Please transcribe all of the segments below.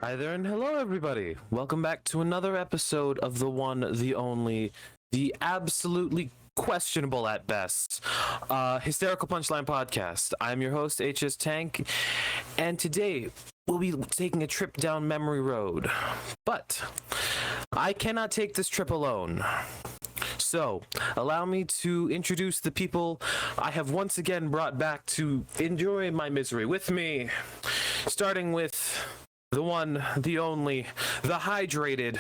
Hi there and hello everybody. Welcome back to another episode of the one, the only, the absolutely questionable at best, Hysterical Punchline podcast. I'm your host, HS Tank, and today we'll be taking a trip down memory road. But I cannot take this trip alone. So, allow me to introduce the people I have once again brought back to enjoy my misery with me, starting with the one, the only, the hydrated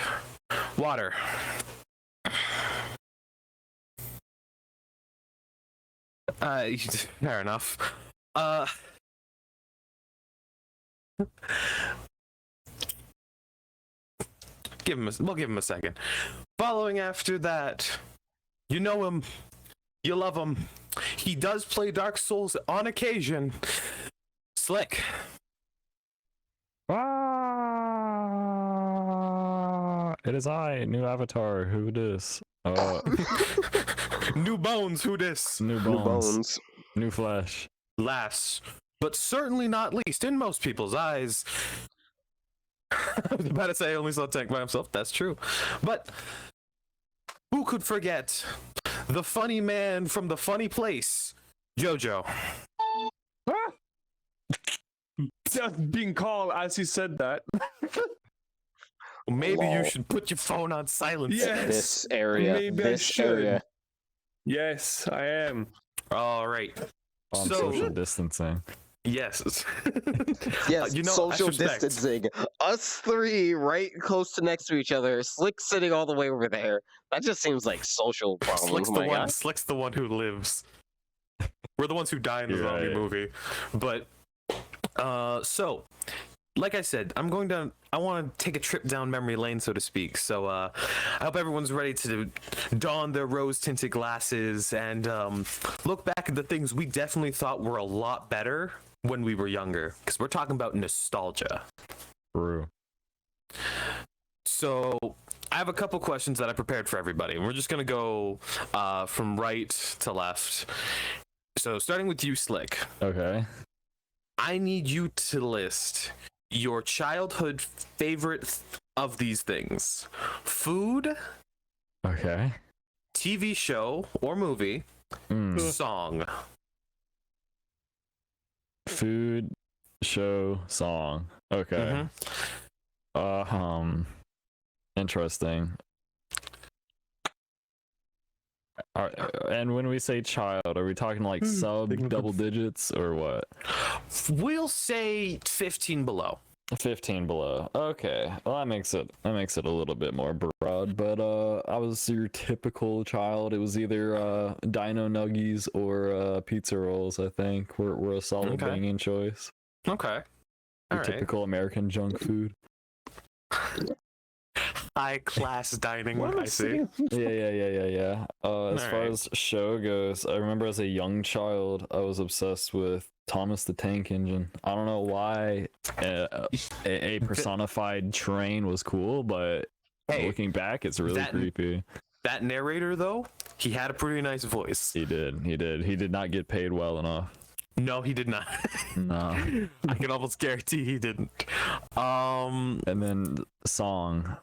water. Fair enough. We'll give him a second. Following after that, you know him, you love him. He does play Dark Souls on occasion. Slick. It is I, new avatar. Who dis? New bones, who dis? New bones. New flesh. Last, but certainly not least, in most people's eyes. I was about to say I only saw Tank by himself. That's true. But who could forget the funny man from the funny place, Jojo? Just being called as you said that. Maybe you should put your phone on silence. Yes. This area. Maybe this I area. Yes, I am. All right. On So- social distancing. Yes. Yes, You know, social I suspect. distancing. Us three right close to next to each other. Slick sitting all the way over there. That just seems like social problems. Slick's Oh the my one. God. Slick's the one who lives. We're the ones who die in the You're zombie right. movie. But so, like I said, I want to take a trip down memory lane, so to speak. So I hope everyone's ready to don their rose-tinted glasses and look back at the things we definitely thought were a lot better when we were younger, because we're talking about nostalgia. True. So I have a couple questions that I prepared for everybody, and we're just gonna go from right to left. So starting with you, Slick, Okay. I need you to list your childhood favorite of these things: food, Okay. TV show or movie, song. Food, show, song. Okay. Interesting. And when we say child, are we talking like sub double digits or what? We'll say 15 below. 15 below. Okay. Well, that makes it a little bit more broad, but I was your typical child. It was either Dino Nuggies or pizza rolls, I think. Were a solid Okay. banging choice. Okay. All Your right. typical American junk food. High class dining. I see. Yeah. As far Alright. as show goes, I remember as a young child, I was obsessed with Thomas the Tank Engine. I don't know why a personified train was cool, but Hey, looking back, it's really that- creepy. that narrator though, he had a pretty nice voice. He did. He did not get paid well enough. No, he did not. No. I can almost guarantee he didn't. And then song.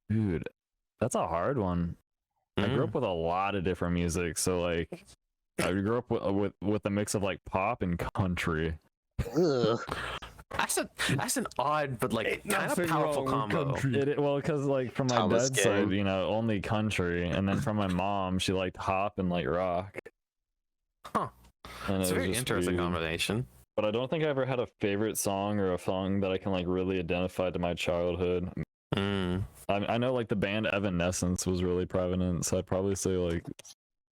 Dude, that's a hard one. I grew up with a lot of different music, so like I grew up with a mix of like pop and country. Ugh. That's an odd but like kind of Nothing powerful wrong with combo. country. Well, because like from my Thomas dad's Gang. side, you know, only country, and then from my mom, she liked hop and like rock. Huh. And It's it a was very just interesting weird. combination. But I don't think I ever had a favorite song or a song that I can like really identify to my childhood. I know like the band Evanescence was really prevalent, so I'd probably say like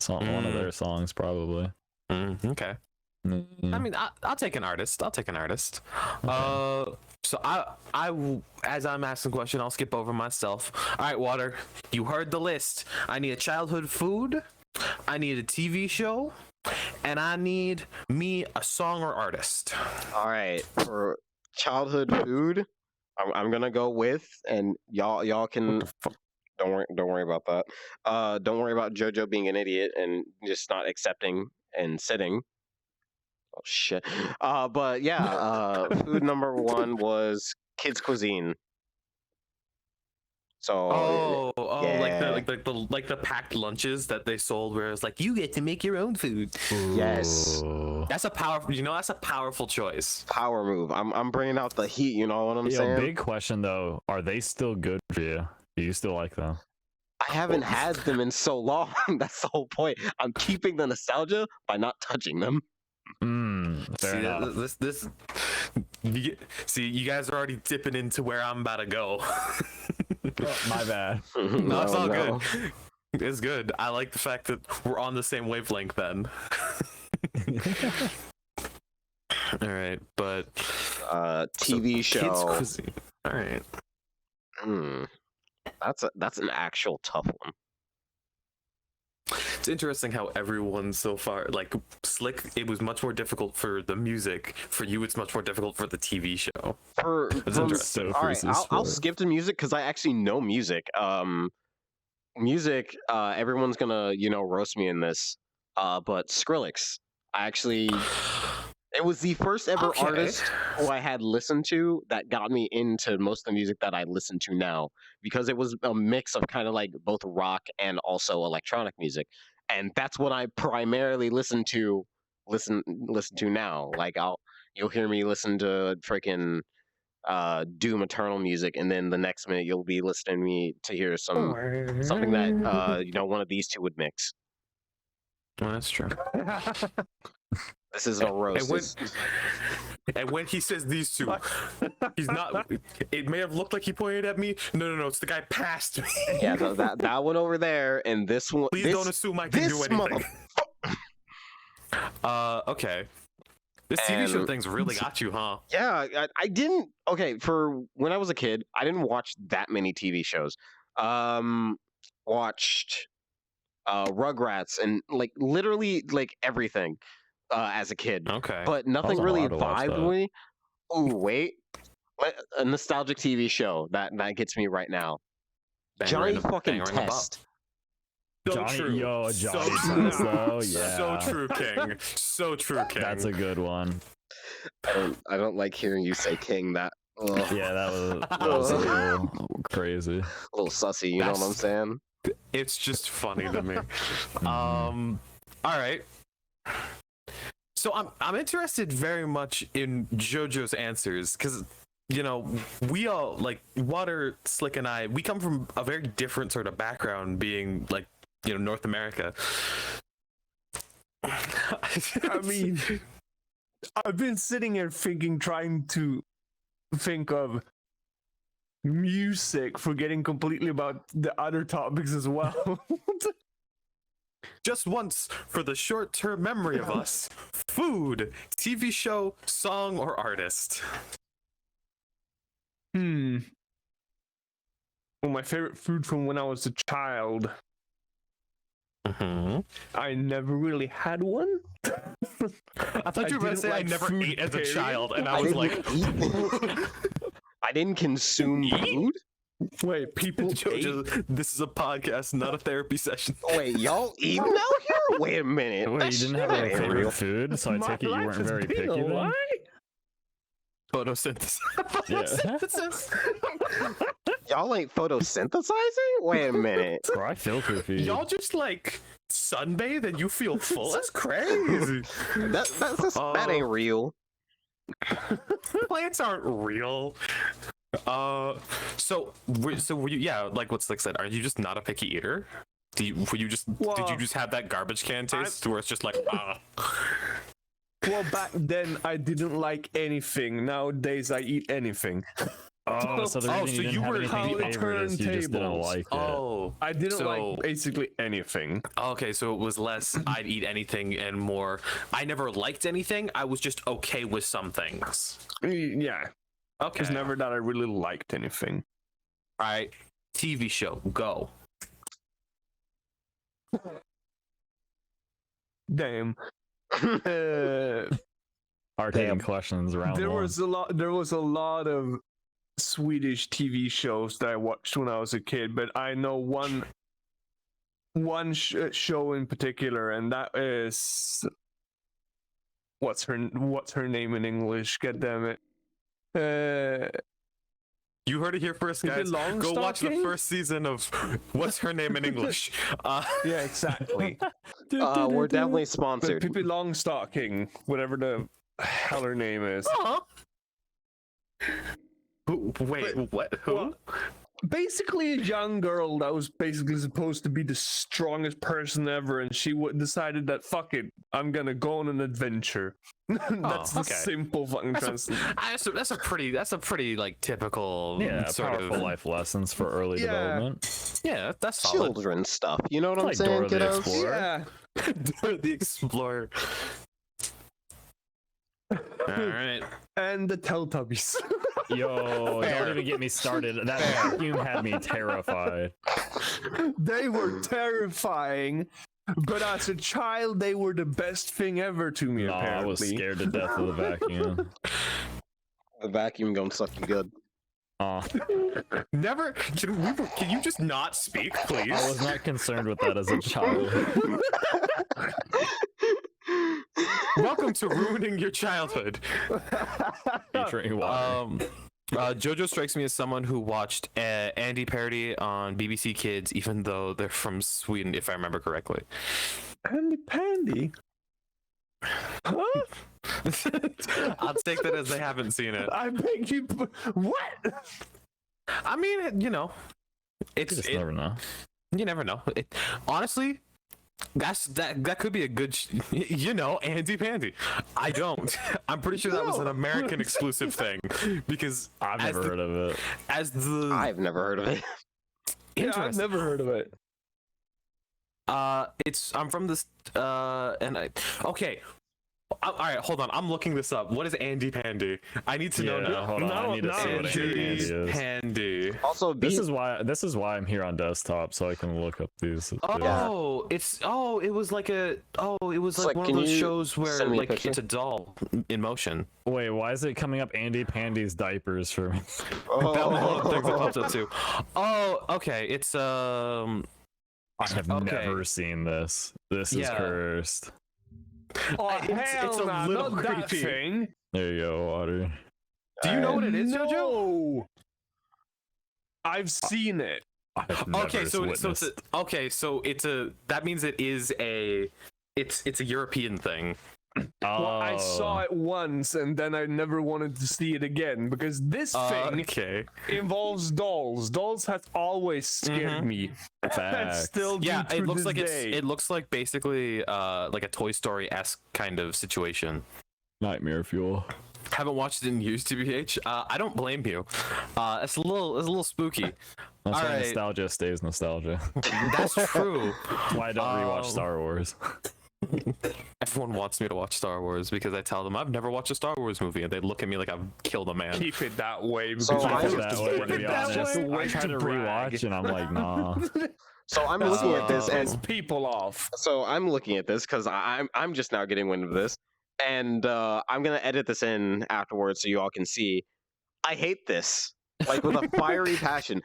one of their songs probably. Okay. I mean, I'll take an artist. Okay. So as I'm asking the question, I'll skip over myself. All right, Water, you heard the list. I need a childhood food, I need a TV show, and I need me a song or artist. All right. For childhood food, I'm gonna go with, and y'all can. Don't worry about that. Don't worry about JoJo being an idiot and just not accepting and sitting. Oh shit. But yeah, food number one was kids cuisine. So yeah, like the packed lunches that they sold, where it's like you get to make your own food. yes, Ooh. That's a powerful, that's a powerful choice. power move. I'm bringing out the heat. You know what I'm Yo, saying? big question though. Are they still good for you? Do you still like them? I haven't had them in so long. That's the whole point. I'm keeping the nostalgia by not touching them. Fair See, enough. see, you guys are already dipping into where I'm about to go. Oh, my bad. No, it's all no. good. It's good. I like the fact that we're on the same wavelength then. All right, but TV kids show. cuisine. All right. That's an actual tough one. It's interesting how everyone so far, like Slick, it was much more difficult for the music. For you, it's much more difficult for the TV show. It's interesting. All right, I'll skip the music because I actually know music. Music. Everyone's gonna roast me in this. But Skrillex. It was the first ever artist who I had listened to that got me into most of the music that I listen to now, because it was a mix of kind of like both rock and also electronic music, and that's what I primarily listen to now. Like you'll hear me listen to freaking Doom Eternal music, and then the next minute you'll be listening to me to hear something that one of these two would mix. Well, that's true. This isn't a roast. And when he says these two, he's not. It may have looked like he pointed at me. No, it's the guy past me. Yeah, that one over there, and this one. Please don't assume I can do anything. Okay. This TV show thing's really got you, huh? Yeah, I didn't. Okay, for when I was a kid, I didn't watch that many TV shows. Watched Rugrats and literally everything as a kid. Okay. But nothing really hard to watch vibed that. with me. Ooh, wait. A nostalgic TV show that gets me right now. Johnny fucking Test. So Johnny, true. yo, So Johnny true. Test, though, yeah. So true, King. So true, King. That's a good one. I don't like hearing you say King. That Yeah, that was a little crazy. a little sussy. You know what I'm saying? It's just funny to me. All right. So I'm interested very much in JoJo's answers, because we all, like Water, Slick, and I, we come from a very different sort of background, being North America. I mean, I've been sitting here trying to think of music, forgetting completely about the other topics as well. Just once for the short-term memory of us: food, TV show, song, or artist. Well, my favorite food from when I was a child. I never really had one. I thought you were going to say I never ate as a child, and I was like, I didn't consume food. Wait, people JoJo, this is a podcast, not a therapy session. Wait, y'all eating out here? Wait a minute. Wait, you didn't have That a ain't favorite real. food, so I take it you weren't very picky then? Photosynthesis. Y'all ain't photosynthesizing? Wait a minute. Bro, I filter feed. Y'all just sunbathe and you feel full? That's crazy. That ain't real. Plants aren't real. So were you, yeah, like what Slick said, are you just not a picky eater? Did you just have that garbage can taste where it's just like, Well, back then I didn't like anything. Nowadays I eat anything. Oh, so the reason so you didn't you have were anything favorite is you just didn't turntables. like it. oh, I didn't So- like basically anything. okay, so it was less I'd eat anything and more I never liked anything. I was just okay with some things. Yeah, Okay. it's never that I really liked anything. All right. TV show, go. Damn. Hard hitting Damn. questions around. There was a lot of Swedish TV shows that I watched when I was a kid, but I know one show in particular, and that is what's her name in English? God damn it. You heard it here first, guys. Go watch the first season of What's Her Name in English. Yeah, exactly. We're definitely But sponsored. Pippi Longstocking, whatever the hell her name is. Wait, what? Who? Well, basically, a young girl that was basically supposed to be the strongest person ever, and she decided that fuck it, I'm gonna go on an adventure. That's the okay. simple fucking translation. That's a pretty like typical sort powerful of life lessons for early development. Yeah, that's solid. Children stuff. You know what I'm Like saying, Dora the kiddos? Explorer. Yeah. Dora the Explorer. All right. And the Teletubbies. Yo, don't even get me started. That vacuum had me terrified. They were terrifying, but as a child, they were the best thing ever to me, Nah, apparently. I was scared to death of the vacuum. The vacuum gonna suck you good. Never. Can you just not speak, please? I was not concerned with that as a child. Welcome to ruining your childhood. Featuring water. Jojo strikes me as someone who watched Andy Parody on BBC Kids, even though they're from Sweden, if I remember correctly. Andy Pandy? Huh? I'll take that as they haven't seen it. I beg you. What? I mean, you know, You just never know. You never know. Honestly, that could be a good, you know, Andy Pandy. I don't. I'm pretty sure that was an American exclusive thing because I've never heard of it. I've never heard of it. Yeah, I've never heard of it. I'm from this, okay. All right, hold on. I'm looking this up. What is Andy Pandy? I need to know now. Hold on. I need to see what Andy Pandy is. Pandy. Also, This is why I'm here on desktop, so I can look up these. Oh, it was like like, one of can those you shows where send me a like picture? it's a doll in motion. Wait, why is it coming up Andy Pandy's diapers for me? That was one of the things that popped up too. Oh, okay. It's I have Okay. never seen this. This is Yeah. cursed. Oh, it's a nah, little not that creepy. thing. There you go, water. Do you know what it is, Jojo? No. I've seen it. I've never Okay, so witnessed. that means it is it's a European thing. Well, I Oh. saw it once, and then I never wanted to see it again because this thing Okay. involves dolls. Dolls has always scared Mhm. me. Facts. And still do Yeah, to it looks this like day. it looks like basically like a Toy Story-esque kind of situation. Nightmare fuel. Haven't watched it in years, TBH. I don't blame you. It's a little spooky. That's why Alright. nostalgia stays nostalgia. That's true. That's why I don't rewatch Star Wars. Everyone wants me to watch Star Wars because I tell them I've never watched a Star Wars movie, and they look at me like I've killed a man. Keep it that way because So you I- have that to way, keep to it be that honest. way I try to brag. rewatch and I'm like, nah. So I'm looking at this, and piss people off. so I'm looking at this because I'm just now getting wind of this, and I'm gonna edit this in afterwards so you all can see. I hate this, like with a fiery passion.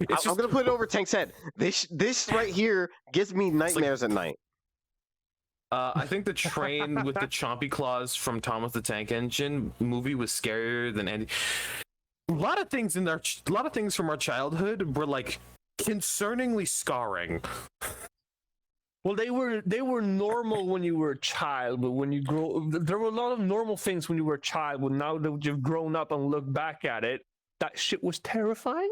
I'm gonna put it over Tank's head. This right here gives me nightmares at night. I think the train with the chompy claws from Thomas the Tank Engine movie was scarier than any. A lot of things from our childhood were like concerningly scarring. Well, they were normal when you were a child, but when you grow, there were a lot of normal things when you were a child. But now that you've grown up and look back at it, that shit was terrifying.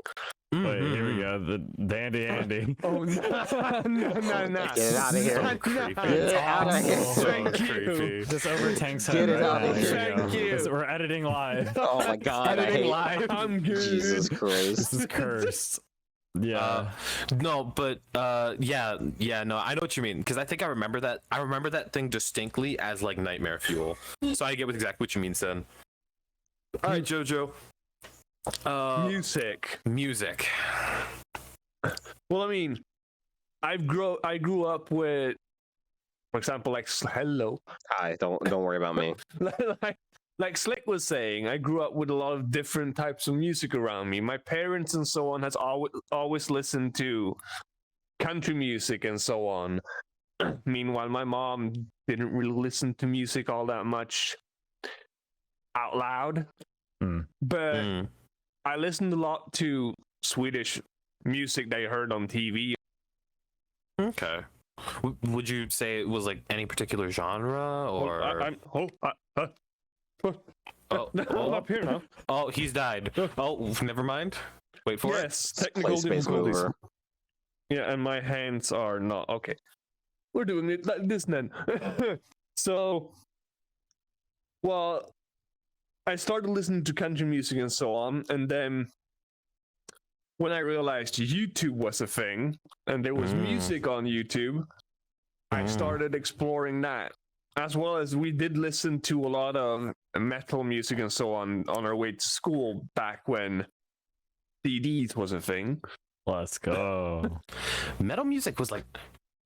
Wait, here we go. The Dandy Andy. Oh no! No! Get it out of here. So creepy. Get out of here. So Thank you. creepy. Just over Tank's head. Get it right out now. of here. Here we go. Thank you. We're editing live. Oh my god, I Editing hate. live. I'm good. Jesus This Christ. is cursed. Yeah. No, but yeah, no, I know what you mean because I think I remember that thing distinctly as like nightmare fuel. So I get exactly what you mean, Sen. All right, Jojo. Music. Well, I mean, I grew up with, for example, like hello, Hi, don't worry about me. like Slick was saying, I grew up with a lot of different types of music around me. My parents and so on has always listened to country music and so on. Meanwhile, my mom didn't really listen to music all that much out loud. But I listened a lot to Swedish music they heard on TV. Okay. Would you say it was like any particular genre or? I'm up here now. Oh, he's died. Oh, never mind. Wait for it. Yes, technical Space difficulties. Mover. Yeah, and my hands are not okay. We're doing it like this then. So, well, I started listening to country music and so on, and then when I realized YouTube was a thing and there was music on YouTube, I started exploring that. As well as we did listen to a lot of metal music and so on our way to school back when CDs was a thing. Let's go. Metal music was like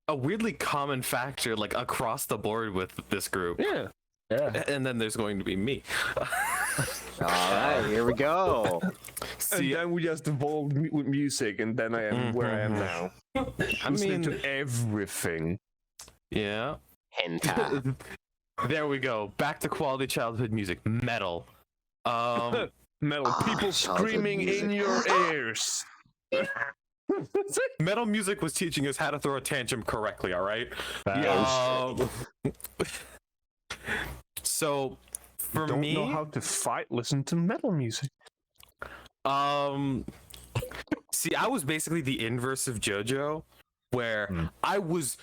a weirdly common factor, like across the board with this group. Yeah. And then there's going to be me. All right, here we go. See, And then we just evolved with music, and then I am where I am now. I Listening mean, to everything. yeah. Hentai. There we go. Back to quality childhood music. Metal. Metal, people childhood screaming music. in your ears. Metal music was teaching us how to throw a tantrum correctly, all right? Facts. So for Don't me, know how to fight. Listen to metal music. see, I was basically the inverse of JoJo, where I was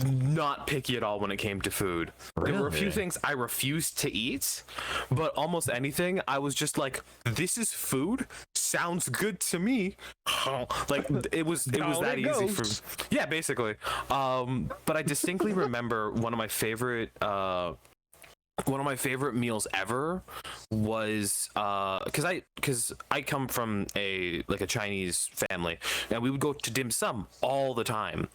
not picky at all when it came to food. There were a few Really? things I refused to eat, but almost anything I was just like, "This is food. Sounds good to me." Like it was Down that it easy goes. for, yeah, basically. But I distinctly remember one of my favorite meals ever was because I come from a Chinese family, and we would go to dim sum all the time.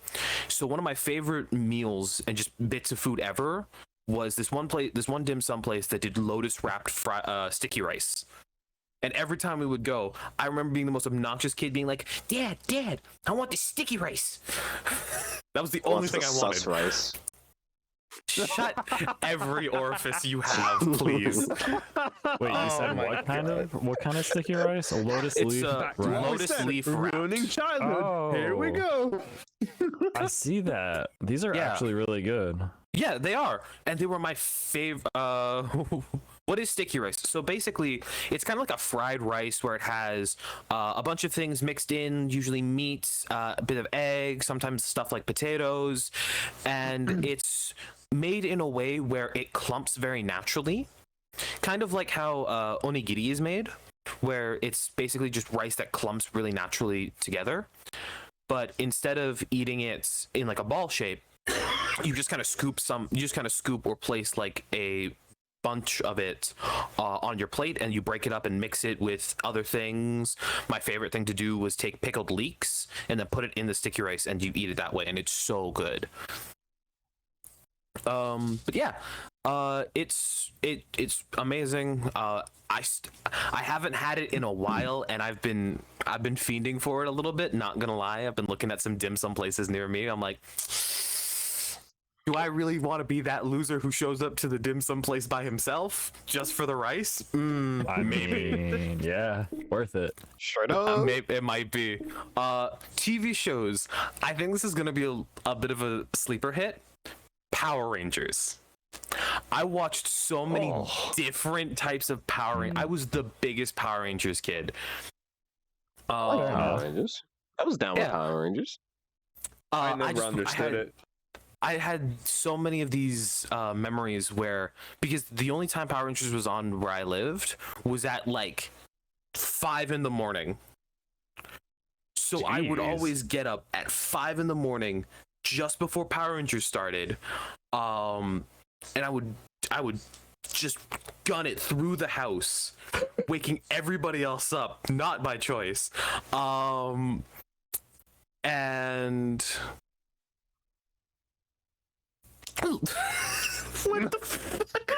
So one of my favorite meals and just bits of food ever was this one dim sum place that did lotus wrapped sticky rice. And every time we would go, I remember being the most obnoxious kid being like, Dad, I want this sticky rice. That was the only thing I wanted. Sus rice. Shut every orifice you have, please. Wait, you Oh said my what kind of sticky rice? A lotus It's leaf. Back to what wrap? we lotus said, leaf wrapped. ruining childhood. Here we go. I see that. These are Yeah. actually really good. Yeah, they are, and they were my favorite. What is sticky rice? So basically, it's kind of like a fried rice where it has a bunch of things mixed in, usually meat, a bit of egg, sometimes stuff like potatoes, and it's made in a way where it clumps very naturally, kind of like how onigiri is made, where it's basically just rice that clumps really naturally together. But instead of eating it in like a ball shape, you just kind of scoop or place like a bunch of it on your plate, and you break it up and mix it with other things. My favorite thing to do was take pickled leeks and then put it in the sticky rice, and you eat it that way, and it's so good. But yeah, it's amazing. I haven't had it in a while, and I've been fiending for it a little bit, not gonna lie. I've been looking at some dim sum places near me. I'm like, do I really want to be that loser who shows up to the dim sum place by himself just for the rice? I mean, yeah, worth it. Straight up. Maybe it might be. TV shows. I think this is gonna be a bit of a sleeper hit. Power Rangers. I watched so many different types of Power Rangers. I was the biggest Power Rangers kid. I like Power enough. Rangers. I was down with Yeah. Power Rangers. I never understood it. I had so many of these memories where, because the only time Power Rangers was on where I lived was at like 5 a.m. So I would Jeez. always get up at 5 a.m. just before Power Rangers started, and I would just gun it through the house, waking everybody else up, not by choice, and what the fuck?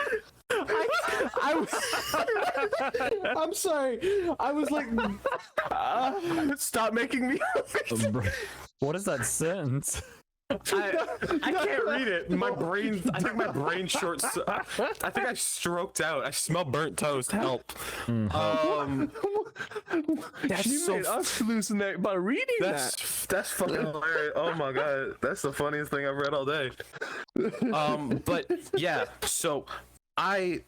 I'm sorry. I was like, stop making me. What is that sentence? I can't read it. My brain. I think my brain short. I think I stroked out. I smell burnt toast. Help. That's You so. made us hallucinate by reading that. That's fucking hilarious. Oh my god, that's the funniest thing I've read all day. But yeah, so I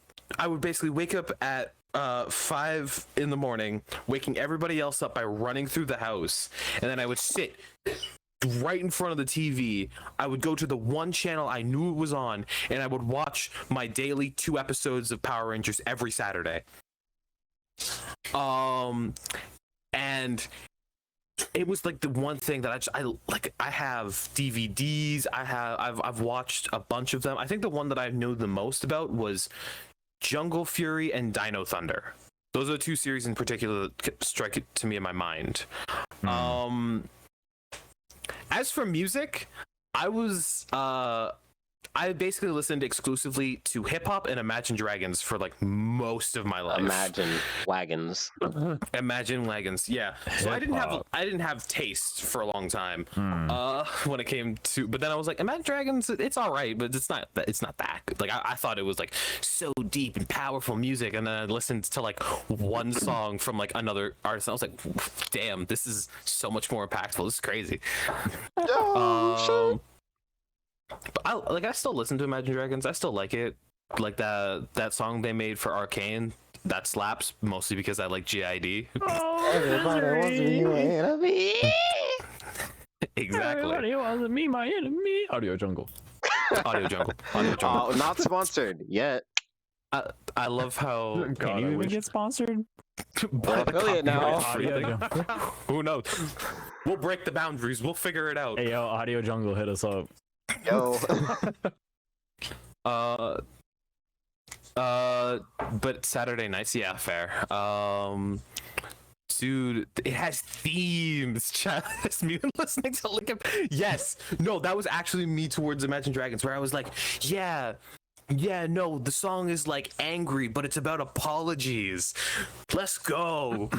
would basically wake up at 5 in the morning, waking everybody else up by running through the house, and then I would sit right in front of the TV. I would go to the one channel I knew it was on, and I would watch my daily 2 episodes of Power Rangers every Saturday. And it was like the one thing that I have DVDs. I've watched a bunch of them. I think the one that I knew the most about was Jungle Fury and Dino Thunder. Those are the 2 series in particular that strike it to me in my mind. As for music, I basically listened exclusively to hip hop and Imagine Dragons for like most of my life. Imagine Wagons. Imagine Wagons, yeah. So I didn't have taste for a long time. When it came to, but then I was like, Imagine Dragons, it's all right, but it's not that good. Like I thought it was like so deep and powerful music, and then I listened to like one song from like another artist, and I was like, damn, this is so much more impactful. This is crazy. But I still listen to Imagine Dragons. I still like it. Like that song they made for Arcane, that slaps, mostly because I like GID. Everybody wants to be my enemy. Exactly. Everybody wants to be my enemy. Audio Jungle. Audio Jungle. Audio Jungle. Not sponsored yet. I love how Can you even get sponsored? by the affiliate now. copyright-free thing. Who knows? We'll break the boundaries. We'll figure it out. Hey yo, Audio Jungle, hit us up. Yo. But Saturday nights, yeah, fair. Dude, it has themes. It's me listening to Linkin. Yes, no, that was actually me towards Imagine Dragons, where I was like, yeah, no, the song is like angry, but it's about apologies. Let's go,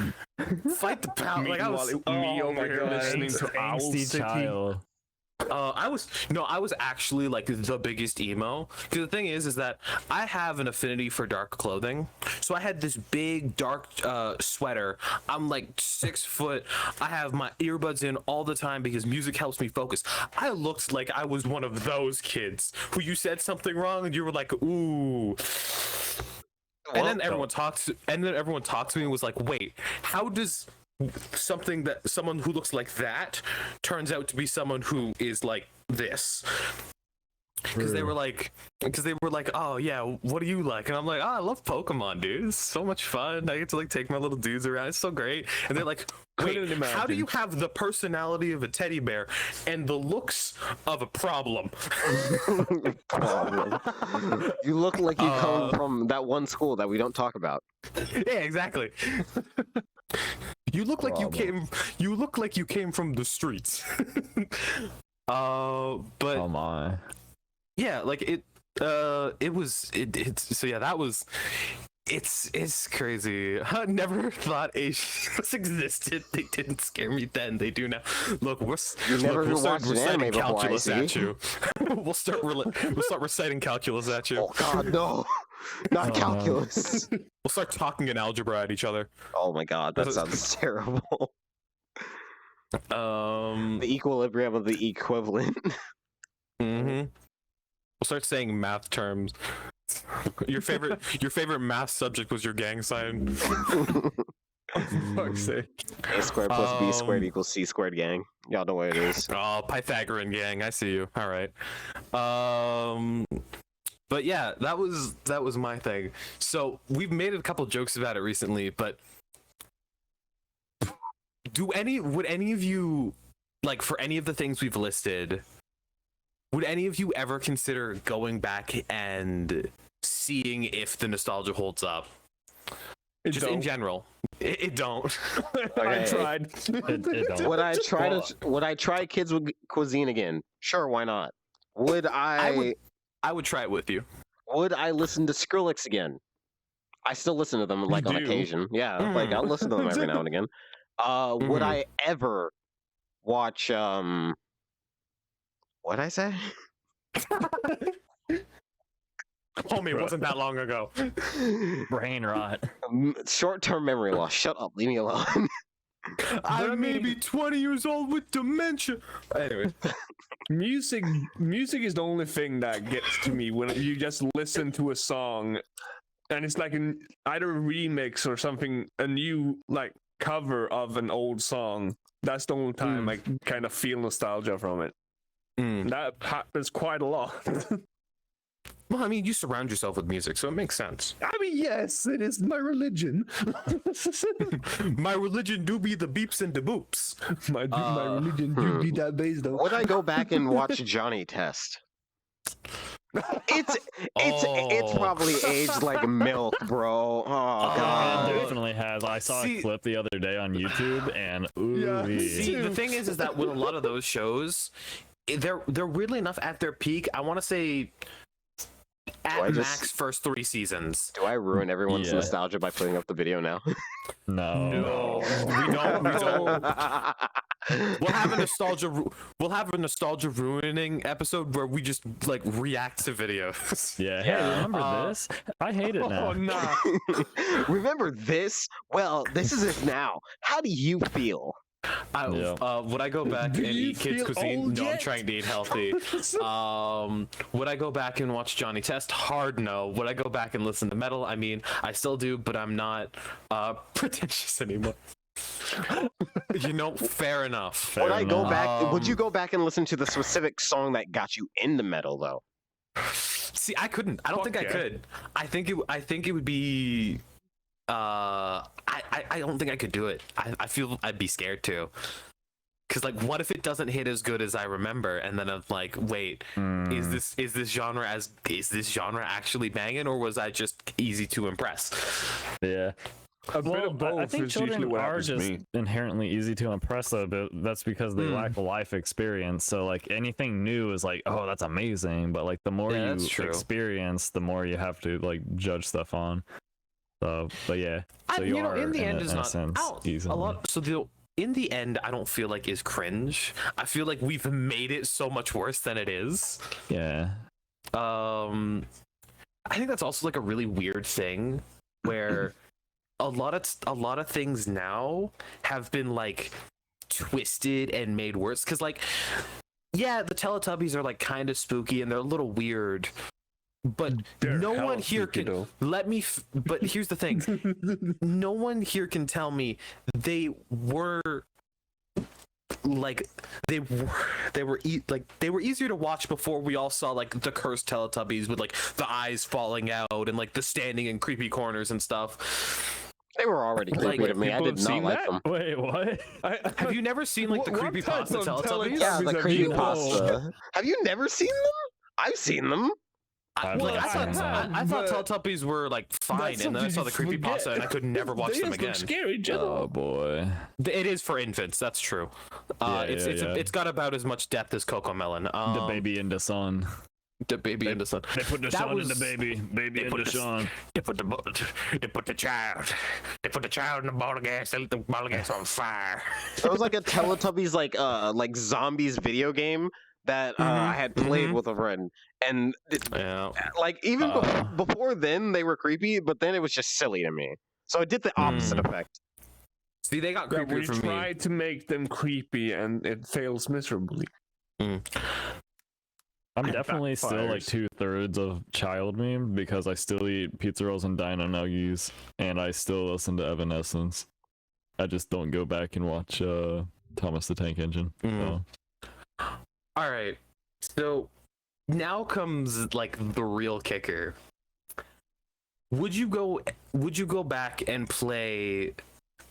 fight the power. Like I was, me over here listening to Owl Angsty City. child. I was actually like the biggest emo, because the thing is that I have an affinity for dark clothing. So I had this big dark sweater. I'm like 6 foot. I have my earbuds in all the time because music helps me focus. I looked like I was one of those kids who you said something wrong and you were like, ooh. And then everyone talked to me and was like, wait, how does someone who looks like that turns out to be someone who is like this? Because they were like, oh yeah, what do you like? And I'm like, oh, I love Pokemon, dude. It's so much fun. I get to like take my little dudes around. It's so great. And they're like, wait, how do you have the personality of a teddy bear and the looks of a problem? You look like you come from that one school that we don't talk about. Yeah, exactly. You look like you came from the streets. But Oh my. yeah, like it's crazy. I never thought Asians existed. They didn't scare me then. They do now. Look, we'll start reciting calculus at you. We'll start reciting calculus at you. Oh God, no! Not calculus. We'll start talking in algebra at each other. Oh my God, that sounds terrible. The equilibrium of the equivalent. Mm-hmm. We'll start saying math terms. Your favorite math subject was your gang sign. For fuck's sake. A squared plus B squared equals C squared, gang. Y'all know what it is. Oh, Pythagorean gang. I see you. All right. But yeah, that was my thing. So we've made a couple jokes about it recently, but would any of you, like, for any of the things we've listed, would any of you ever consider going back and seeing if the nostalgia holds up? Just in general. It don't. Okay. I tried. It don't. Would I try Kids with Cuisine again? Sure, why not? Would I would try it with you. Would I listen to Skrillex again? I still listen to them like on occasion. Yeah, like I'll listen to them every now and again. Would I ever watch What'd I say? Homie, it wasn't that long ago. Brain rot. Short-term memory loss. Shut up. Leave me alone. I may be 20 years old with dementia. Anyway, Music is the only thing that gets to me when you just listen to a song and it's like either a remix or something, a new like cover of an old song. That's the only time I kind of feel nostalgia from it. That happens quite a lot. well, I mean, you surround yourself with music, so it makes sense. I mean, yes, it is my religion. My religion do be the beeps and the boops. my religion do be that bass though. Would I go back and watch Johnny Test? It's probably aged like milk, bro. Oh It god. definitely has. I saw a clip the other day on YouTube, and ooh. See, the thing is that with a lot of those shows, they're weirdly enough at their peak. I want to say at max first 3 seasons. Do I ruin everyone's nostalgia by putting up the video now? No. We don't. We'll have a nostalgia ruining episode where we just like react to videos. Yeah. Hey, remember this? I hate it now. Oh nah. Remember this? Well, this is it now. How do you feel? Would I go back and eat kids' feel cuisine? old No, I'm yet? trying to eat healthy. Would I go back and watch Johnny Test? Hard no. Would I go back and listen to metal? I mean, I still do, but I'm not pretentious anymore. Fair enough. Would I go enough. back? Would you go back and listen to the specific song that got you into metal, though? See, I couldn't. I don't think I could. I think it would be. I don't think I could do it. I feel I'd be scared too. Cause like, what if it doesn't hit as good as I remember? And then I'm like, wait, is this genre actually banging, or was I just easy to impress? Yeah. A bit of both I think is usually children what are happens to just me. inherently easy to impress, though, but that's because they lack life experience. So, like, anything new is like, oh, that's amazing. But, like, the more you that's true. experience, the more you have to, like, judge stuff on. So, but yeah. So you know, are, in the end, it's in a not sense, easy. a lot. So in the end, I don't feel like is cringe. I feel like we've made it so much worse than it is. Yeah. I think that's also like a really weird thing where a lot of things now have been like twisted and made worse, because like, yeah, the Teletubbies are like kind of spooky and they're a little weird, but They're no hella one here spooky, can though. but here's the thing. No one here can tell me they were like they were easier to watch before we all saw like the cursed Teletubbies with like the eyes falling out and like the standing in creepy corners and stuff. They were already creepy to me. I people did have not seen like that? them. Wait, what? Have you never seen like the What creepy types pasta of Teletubbies? Yeah, the Have creepy you- pasta. Have you never seen them? I've seen them. I've Like, not I thought, seen that. I thought But Teletubbies were like fine, and then I something saw you the creepy pasta forget. and I could never watch They them just look again. scary, general. Oh boy. It is for infants, that's true. It's got about as much depth as Coco Melon. The baby in the sun. The baby in the sun. They put the That sun in was- the baby. Baby they in put the the- sun. They put the child in the ball of gas. They lit the ball of gas on fire. It was like a Teletubbies like zombies video game that I had played with a friend, and Yeah. like even before then they were creepy, but then it was just silly to me. So it did the opposite effect. See, they got Yeah, creepier we for me. try to make them creepy and it fails miserably. I'm It definitely still like backfires. 2/3 of child meme because I still eat pizza rolls and dino nuggies, and I still listen to Evanescence. I just don't go back and watch Thomas the Tank Engine. So. All right. So now comes like the real kicker. Would you go back and play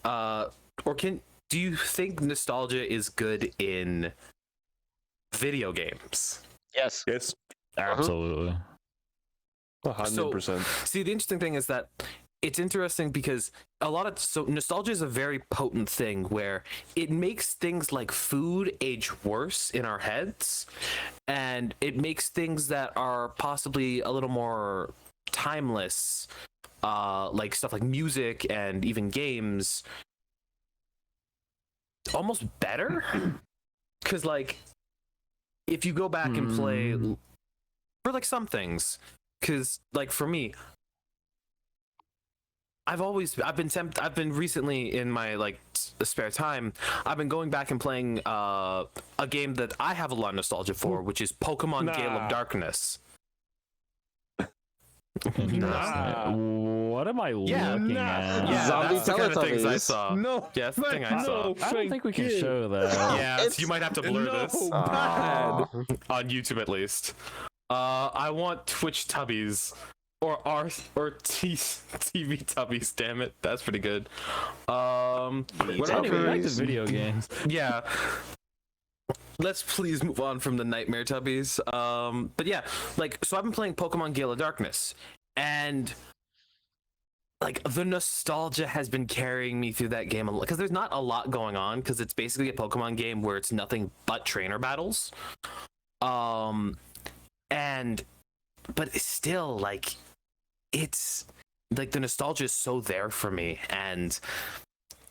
do you think nostalgia is good in video games? Yes. Yes, Absolutely. 100%. See, the interesting thing is that it's interesting because nostalgia is a very potent thing where it makes things like food age worse in our heads, and it makes things that are possibly a little more timeless, like stuff like music and even games, almost better. Because like if you go back and play for like some things, because like for me, I've been recently in my like spare time, I've been going back and playing a game that I have a lot of nostalgia for, which is Pokemon Gale of Darkness. What am I looking at? Yeah, Zombie that's the kind of things I Teletubbies. saw. No, Yeah, that's the thing I saw. I don't think we can show that. Yeah, so you might have to blur this bad. on YouTube at least. I want Twitch Tubbies or TV Tubbies. Damn it, that's pretty good. Anyway, back to video games. Yeah. Let's please move on from the Nightmare Tubbies. But yeah, like, so I've been playing Pokemon Gale of Darkness, and like the nostalgia has been carrying me through that game because there's not a lot going on because it's basically a Pokemon game where it's nothing but trainer battles. But it's still like, it's like the nostalgia is so there for me, and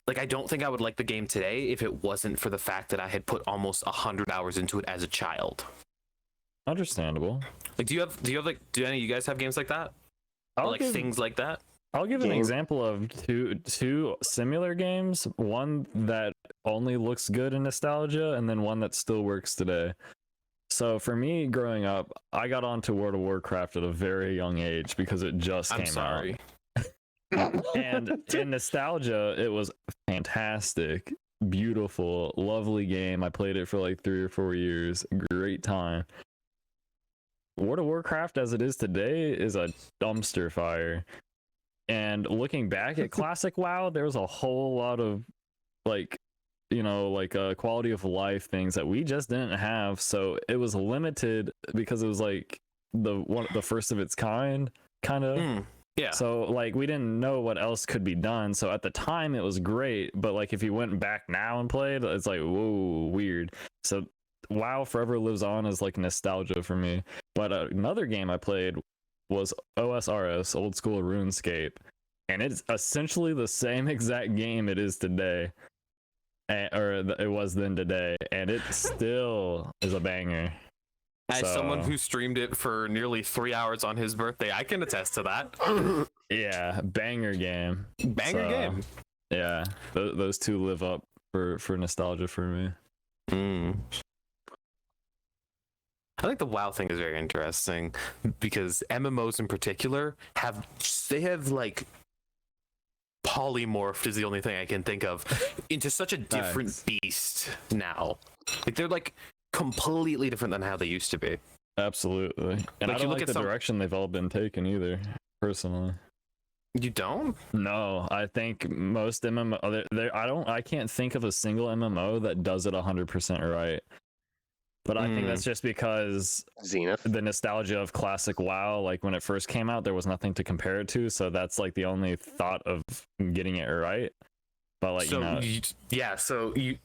like, I don't think I would like the game today if it wasn't for the fact that I had put almost 100 hours into it as a child. Understandable. Like, do any of you guys have games like that? Or like things like that? I'll give an example of two similar games. One that only looks good in nostalgia, and then one that still works today. So for me, growing up, I got onto World of Warcraft at a very young age because it just came out. And in nostalgia, it was fantastic, beautiful, lovely game. I played it for like 3 or 4 years. Great time. World of Warcraft as it is today is a dumpster fire. And looking back at classic WoW, there's a whole lot of like, quality of life things that we just didn't have. So it was limited because it was like the first of its kind of. Yeah. So like we didn't know what else could be done. So at the time it was great, but like if you went back now and played, it's like, whoa, weird. So WoW forever lives on as like nostalgia for me. But another game I played was OSRS, Old School RuneScape, and it's essentially the same exact game it is today, it was then today, and it still is a banger. As someone who streamed it for nearly 3 hours on his birthday, I can attest to that. Yeah, banger game. Game. Yeah, those two live up for nostalgia for me. I think the WoW thing is very interesting because MMOs in particular have like polymorphed, is the only thing I can think of, into such a different beast now. Like they're like completely different than how they used to be. Absolutely. And like, I don't like the direction they've all been taken either, personally. You don't? No, I think most MMO, I can't think of a single MMO that does it 100% right. But I think that's just because Zenith, the nostalgia of classic WoW, like when it first came out, there was nothing to compare it to. So that's like the only thought of getting it right. But like, so you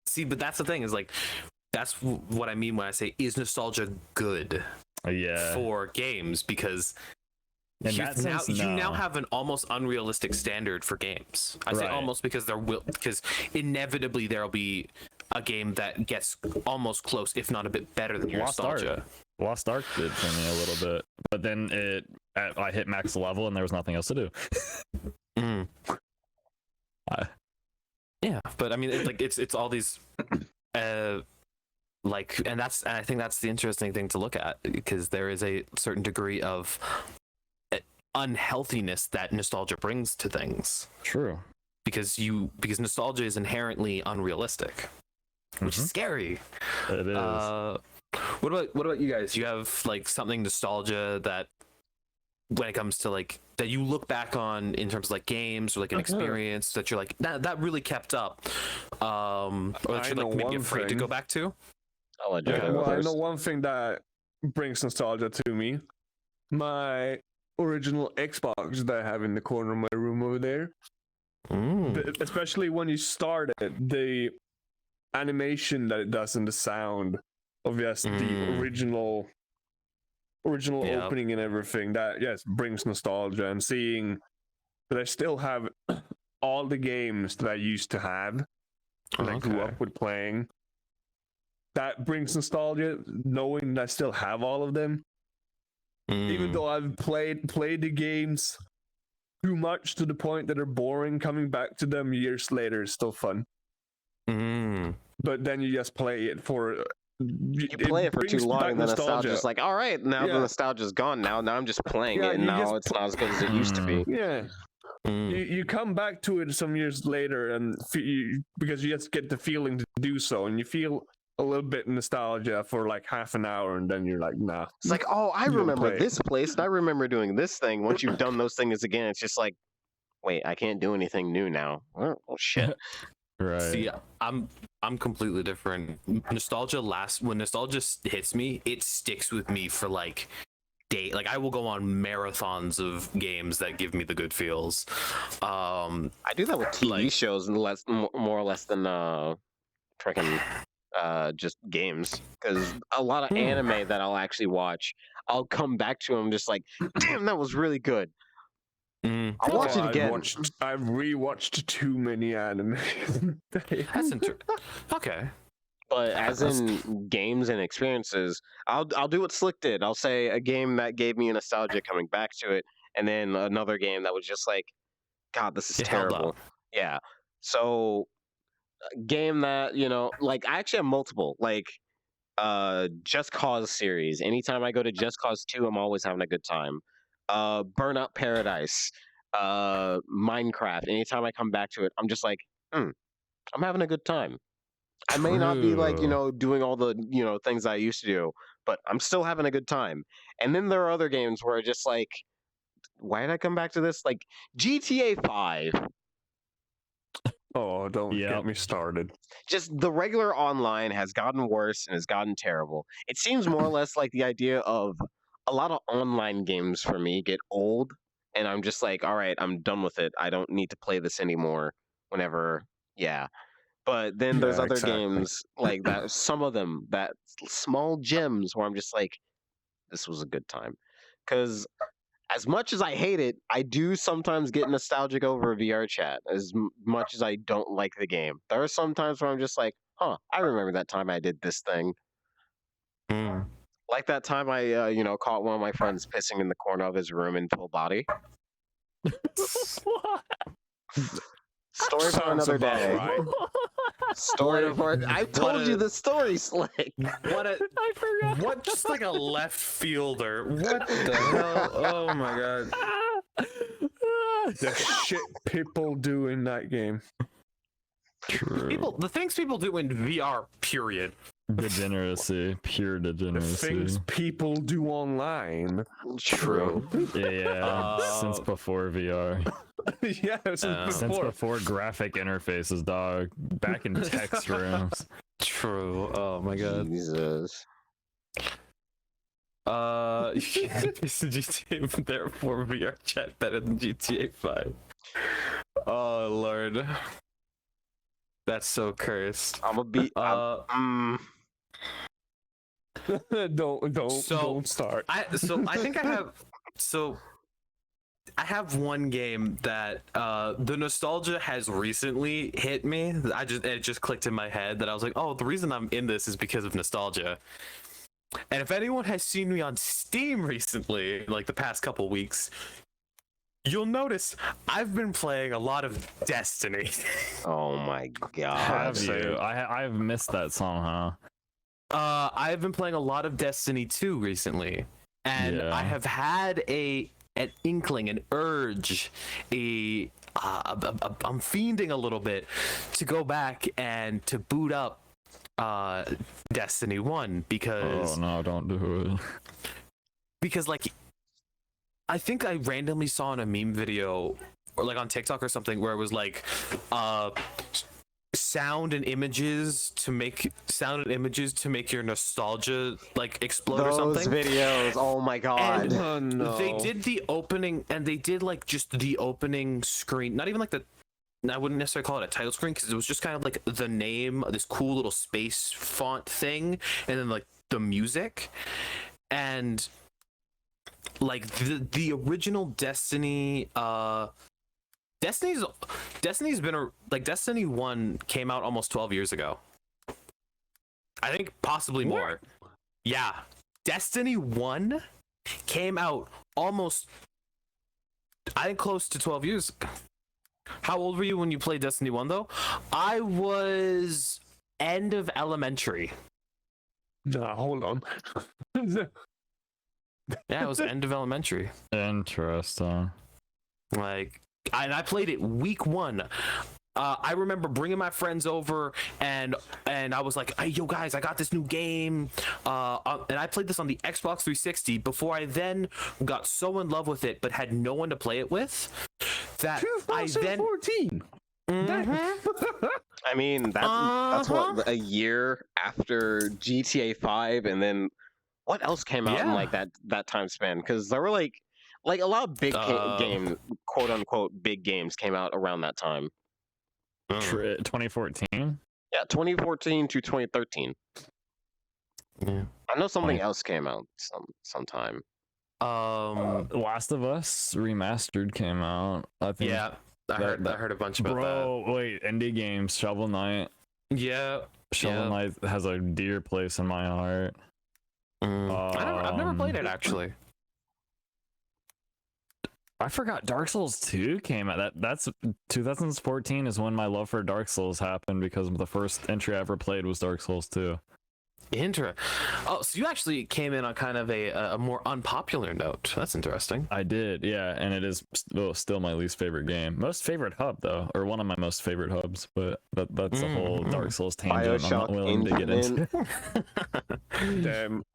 see, but that's the thing is like, that's what I mean when I say, is nostalgia good for games? Because you now have an almost unrealistic standard for games. I say almost because because inevitably there'll be a game that gets almost close, if not a bit better than your nostalgia. Lost Ark did for me a little bit, but then I hit max level and there was nothing else to do. Yeah, but I mean, it's all these. And I think that's the interesting thing to look at, because there is a certain degree of unhealthiness that nostalgia brings to things. True. Because nostalgia is inherently unrealistic, which is scary. It is. What about you guys? You have like something nostalgia that, when it comes to like, that you look back on in terms of like games or like an experience that you're like, that really kept up, or that you're like maybe afraid to go back to? I'll let you go I first. know one thing that brings nostalgia to me. My original Xbox that I have in the corner of my room over there. Especially when you start it, the animation that it does and the sound of the original opening and everything, that brings nostalgia. And seeing that I still have all the games that I used to have, that I grew up with playing, that brings nostalgia, knowing that I still have all of them. Even though I've played the games too much to the point that they're boring, coming back to them years later is still fun. But then you just play it for You play it for too brings long, back and the nostalgia. nostalgia's like, all right, now the Yeah. nostalgia's gone. Now I'm just playing Yeah, it, and you now just it's not as good as it used to be. Yeah. You come back to it some years later, and because you just get the feeling to do so, and you feel a little bit nostalgia for like half an hour, and then you're like, nah. It's like, oh, I You don't remember play it. this place, and I remember doing this thing. Once you've done those things again, it's just like, wait, I can't do anything new now. Oh shit. Right. See, I'm completely different. Nostalgia when nostalgia hits me, it sticks with me for like day. Like I will go on marathons of games that give me the good feels. I do that with TV shows and more or less than freaking just games, because a lot of anime that I'll actually watch, I'll come back to them just like, damn, that was really good. I'll watch it again. I've rewatched too many anime. That's interesting. Okay. But as in games and experiences, I'll do what Slick did. I'll say a game that gave me nostalgia coming back to it, and then another game that was just like, God, this is It held terrible. up. Yeah. So a game that, like I actually have multiple, like Just Cause series. Anytime I go to Just Cause 2, I'm always having a good time. Burnout Paradise, Minecraft. Anytime I come back to it, I'm just like, I'm having a good time. I may not be like, doing all the, things I used to do, but I'm still having a good time. And then there are other games where just like, why did I come back to this? Like GTA 5. Oh, don't get me started. Just the regular online has gotten worse and has gotten terrible. It seems more or less like the idea of a lot of online games for me get old, and I'm just like, all right, I'm done with it. I don't need to play this anymore whenever, yeah. But then there's other games like that, some of them, that small gems where I'm just like, this was a good time. Because as much as I hate it, I do sometimes get nostalgic over VR chat as much as I don't like the game. There are some times where I'm just like, I remember that time I did this thing. Like that time I, caught one of my friends pissing in the corner of his room in full body. Story for another day. Right. Story for I told you the story, Slick. I forgot. What? Just like a left fielder. What the hell? Oh my god. The shit people do in that game. The things people do in VR. Period. Degeneracy, pure The degeneracy. things people do online. True. Yeah, since before VR. Yeah, Since before graphic interfaces, dog. Back in text rooms. True. Oh my god. Jesus. GTA, therefore VR chat better than GTA 5. Oh lord. That's so cursed. I'm gonna be. Don't start. I think I have one game that the nostalgia has recently hit me. It just clicked in my head that I was like, oh, the reason I'm in this is because of nostalgia. And if anyone has seen me on Steam recently, like the past couple weeks, you'll notice I've been playing a lot of Destiny. Oh my god. Have you? I've missed that song, huh? I've been playing a lot of Destiny 2 recently, and I have had an inkling, an urge, I'm fiending a little bit to go back and to boot up Destiny 1 because... Oh no, don't do it. Because, like, I think I randomly saw in a meme video, or like on TikTok or something, where it was like, sound and images to make your nostalgia like explode or something. Those videos, oh my god. They did the opening, and they did like just the opening screen, not even like I wouldn't necessarily call it a title screen, because it was just kind of like the name, this cool little space font thing, and then like the music, and like the original Destiny, Destiny's been like Destiny 1 came out almost 12 years ago. I think possibly more. Yeah. Destiny 1 came out almost, I think, close to 12 years ago. How old were you when you played Destiny 1, though? I was end of elementary. Nah, hold on. Yeah, it was end of elementary. Interesting. Like, I played it week 1. I remember bringing my friends over, and I was like, "Hey, yo, guys, I got this new game," and I played this on the Xbox 360 before I then got so in love with it, but had no one to play it with. That 2014. I mean, that's what, a year after GTA 5, and then what else came out in like that time span? Because there were like a lot of big game, quote unquote, big games came out around that time. 2014. Yeah, 2014 to 2013. Yeah. I know something else came out sometime. Last of Us Remastered came out. I think. Yeah, I heard a bunch about that. Wait, indie games, Shovel Knight. Yeah, Shovel Knight has a dear place in my heart. I've never played it, actually. I forgot Dark Souls 2 came out. That's 2014 is when my love for Dark Souls happened, because the first entry I ever played was Dark Souls 2. Oh, so you actually came in on kind of a more unpopular note. That's interesting. I did, yeah, and it is still my least favorite game. Most favorite hub, though, or one of my most favorite hubs, but that's a whole Dark Souls tangent I'm not willing to get into. Damn.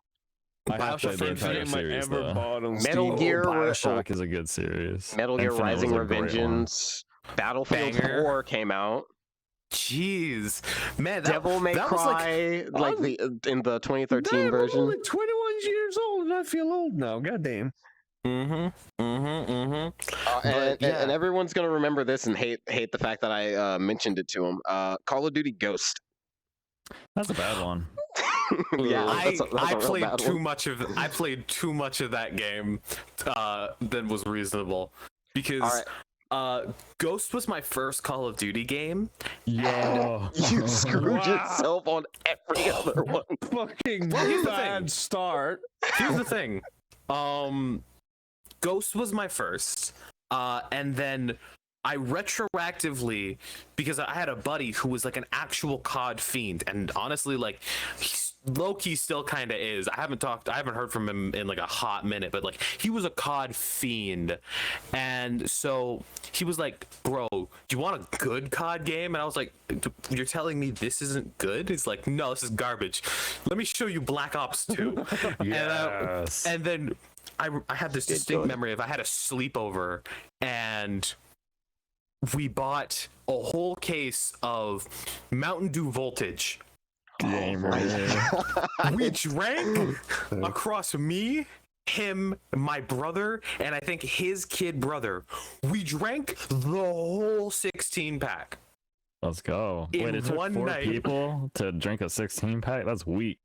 I have played the entire series, though. Metal Gear Bioshock is a good series. Metal Gear Infinite Rising was a great one. Revengeance, Battlefield 4 came out. Jeez, man, Devil May Cry, in the 2013 version. I'm only 21 years old and I feel old now. Goddamn. And everyone's gonna remember this and hate the fact that I mentioned it to them. Call of Duty Ghost. That's a bad one. Yeah, I played too much of that game than was reasonable, because Ghost was my first Call of Duty game. Yeah, you screwed yourself on every other one. Fucking here's the bad thing. Start. Here's the thing. Ghost was my first, and then I retroactively, because I had a buddy who was like an actual COD fiend, and honestly, like, low-key still kind of is. I haven't heard from him in like a hot minute, but like, he was a COD fiend, and so he was like, "Bro, do you want a good COD game?" And I was like, "You're telling me this isn't good?" He's like, "No, this is garbage. Let me show you Black Ops 2. Yes. And then I had this distinct memory of, I had a sleepover, and we bought a whole case of Mountain Dew Voltage. We drank across me, him, my brother, and I think his kid brother. We drank the whole 16-pack. Let's go. Wait, it took one 4 night. people to drink a 16-pack? That's weak.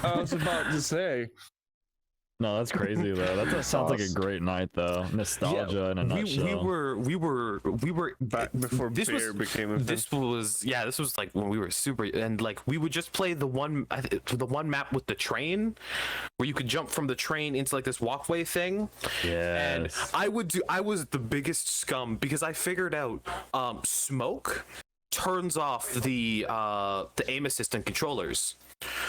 I was about to say. No, that's crazy though. That sounds like a great night though. Nostalgia in a nutshell. We were Back before beer became a thing. This was like when we were super, and like we would just play the one map with the train, where you could jump from the train into like this walkway thing. Yeah. And I was the biggest scum, because I figured out smoke turns off the aim assist and controllers.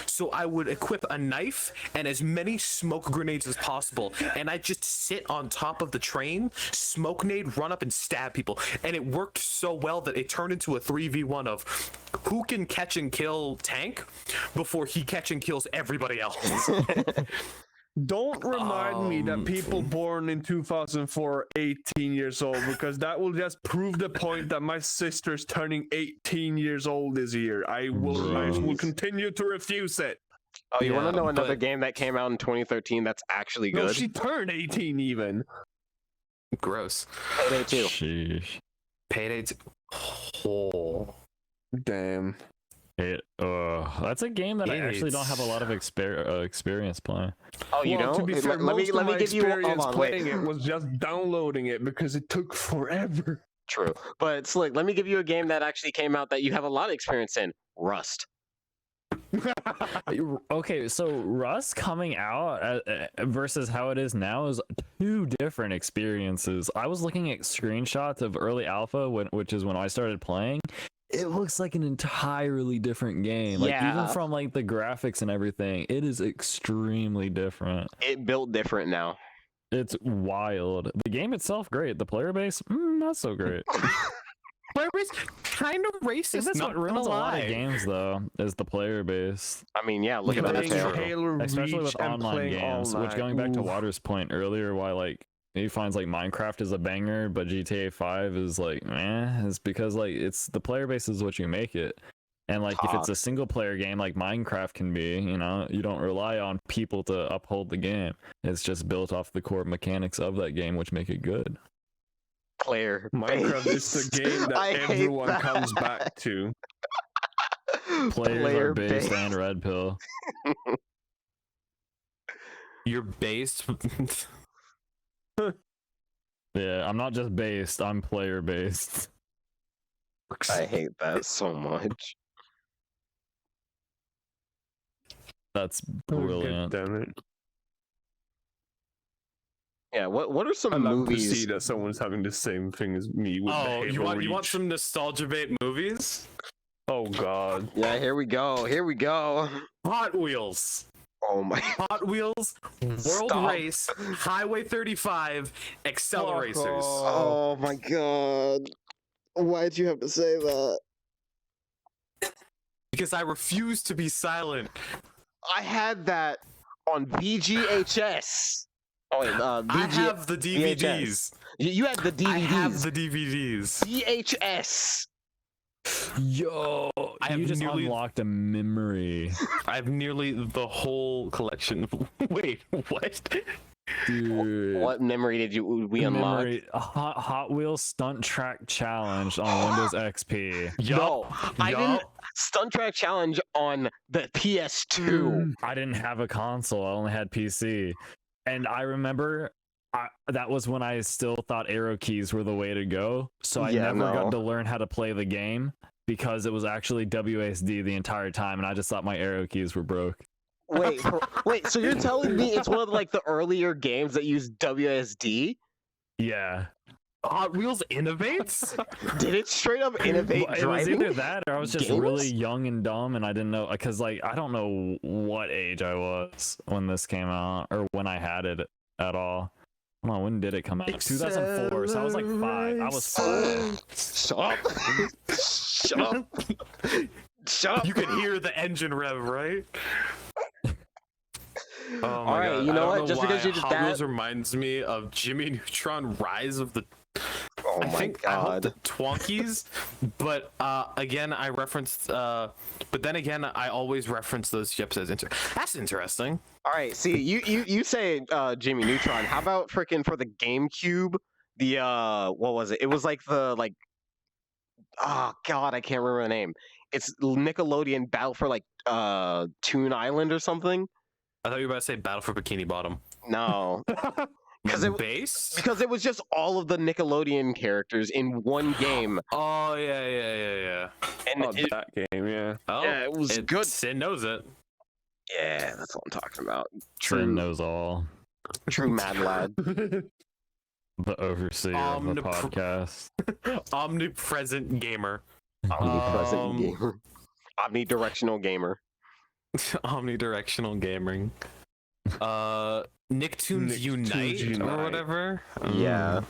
So I would equip a knife and as many smoke grenades as possible, and I just sit on top of the train, smoke nade, run up and stab people. And it worked so well that it turned into a 3v1 of who can catch and kill tank before he catch and kills everybody else. Don't remind me that people born in 2004 are 18 years old, because that will just prove the point that my sister's turning 18 years old this year. I will continue to refuse it. Oh, you want to know another game that came out in 2013 that's actually good? No, she turned 18 even. Gross. Payday 2. Sheesh. Payday 2. Oh. Damn. That's a game that I actually don't have a lot of experience playing. Oh, you well, know? To be fair, let me give you. Hold on, wait. it was just downloading it because it took forever. True, but Slick, let me give you a game that actually came out that you have a lot of experience in. Rust. Okay, so Rust coming out versus how it is now is two different experiences. I was looking at screenshots of early alpha, which is when I started playing. It looks like an entirely different game. Like even from like the graphics and everything, it is extremely different. It built different now. It's wild. The game itself, great. The player base, not so great. Player base kind of racist. That's not what ruins a gonna lot of lie. games, though, is the player base. I mean, yeah, look at Playing that. Halo Especially Reach with and online playing games. all Which, night. going back to Oof. Water's point earlier, why like he finds like Minecraft is a banger, but GTA 5 is like, is because like it's the player base is what you make it. And like if it's a single player game like Minecraft can be, you know, you don't rely on people to uphold the game. It's just built off the core mechanics of that game, which make it good. Player Minecraft is the game that I hate everyone that. comes back to. Players Player are based base. and red pill. You're based. Yeah, I'm not just based, I'm player based. I hate that so much. That's Oh, brilliant. God damn it. Yeah, what are some I love movies? to see that someone's having the same thing as me with the Oh, you Halo want Reach. some nostalgia bait movies? Oh god. Yeah, here we go. Here we go. Hot Wheels. Oh my. Hot Wheels, World Stop. Race, Highway 35, Acceleracers. Oh my god. Why'd you have to say that? Because I refuse to be silent. I had that on VGHS. Oh wait, I have the DVDs. You had the DVDs. I have the DVDs. VHS. Yo, I have you just nearly- unlocked a memory. I have nearly the whole collection. Wait, what? Dude. What memory did we unlock? Memory, Hot Wheels Stunt Track Challenge on Windows XP. No, I Yup. didn't. Stunt Track Challenge on the PS2. I didn't have a console, I only had PC. And I remember that was when I still thought arrow keys were the way to go. So I never got to learn how to play the game because it was actually WASD the entire time, and I just thought my arrow keys were broke. Wait. So you're telling me it's one of like the earlier games that used WASD? Yeah. Hot Wheels innovates? Did it straight up innovate It was driving? either that or I was just games? really young and dumb and I didn't know, because like I don't know what age I was when this came out or when I had it at all. Hold on, when did it come out? 2004, so I was like 5. I was 5. Shut up. Shut up. Shut up. You could hear the engine rev, right? Oh All my right, God. you I know don't what? Just why because you did Hot that. Wheels reminds me of Jimmy Neutron Rise of the Oh I my think I hope god. the Twonkies, but again I referenced but then again I always reference those episodes. That's interesting. All right, see, you say Jimmy Neutron. How about freaking for the GameCube? The what was it? It was like the oh god, I can't remember the name. It's Nickelodeon Battle for like Toon Island or something. I thought you were about to say Battle for Bikini Bottom. No, because Like it base? because it was just all of the Nickelodeon characters in one game, Oh yeah. and Oh, that game, yeah. Oh, yeah, it was good. Sin knows it. Yeah, that's what I'm talking about. Sin knows all. True mad lad. The overseer of the podcast. Omnipresent gamer. Omnipresent gamer. Omnidirectional gamer. Omnidirectional gaming. Nicktoons Unite or whatever. Yeah.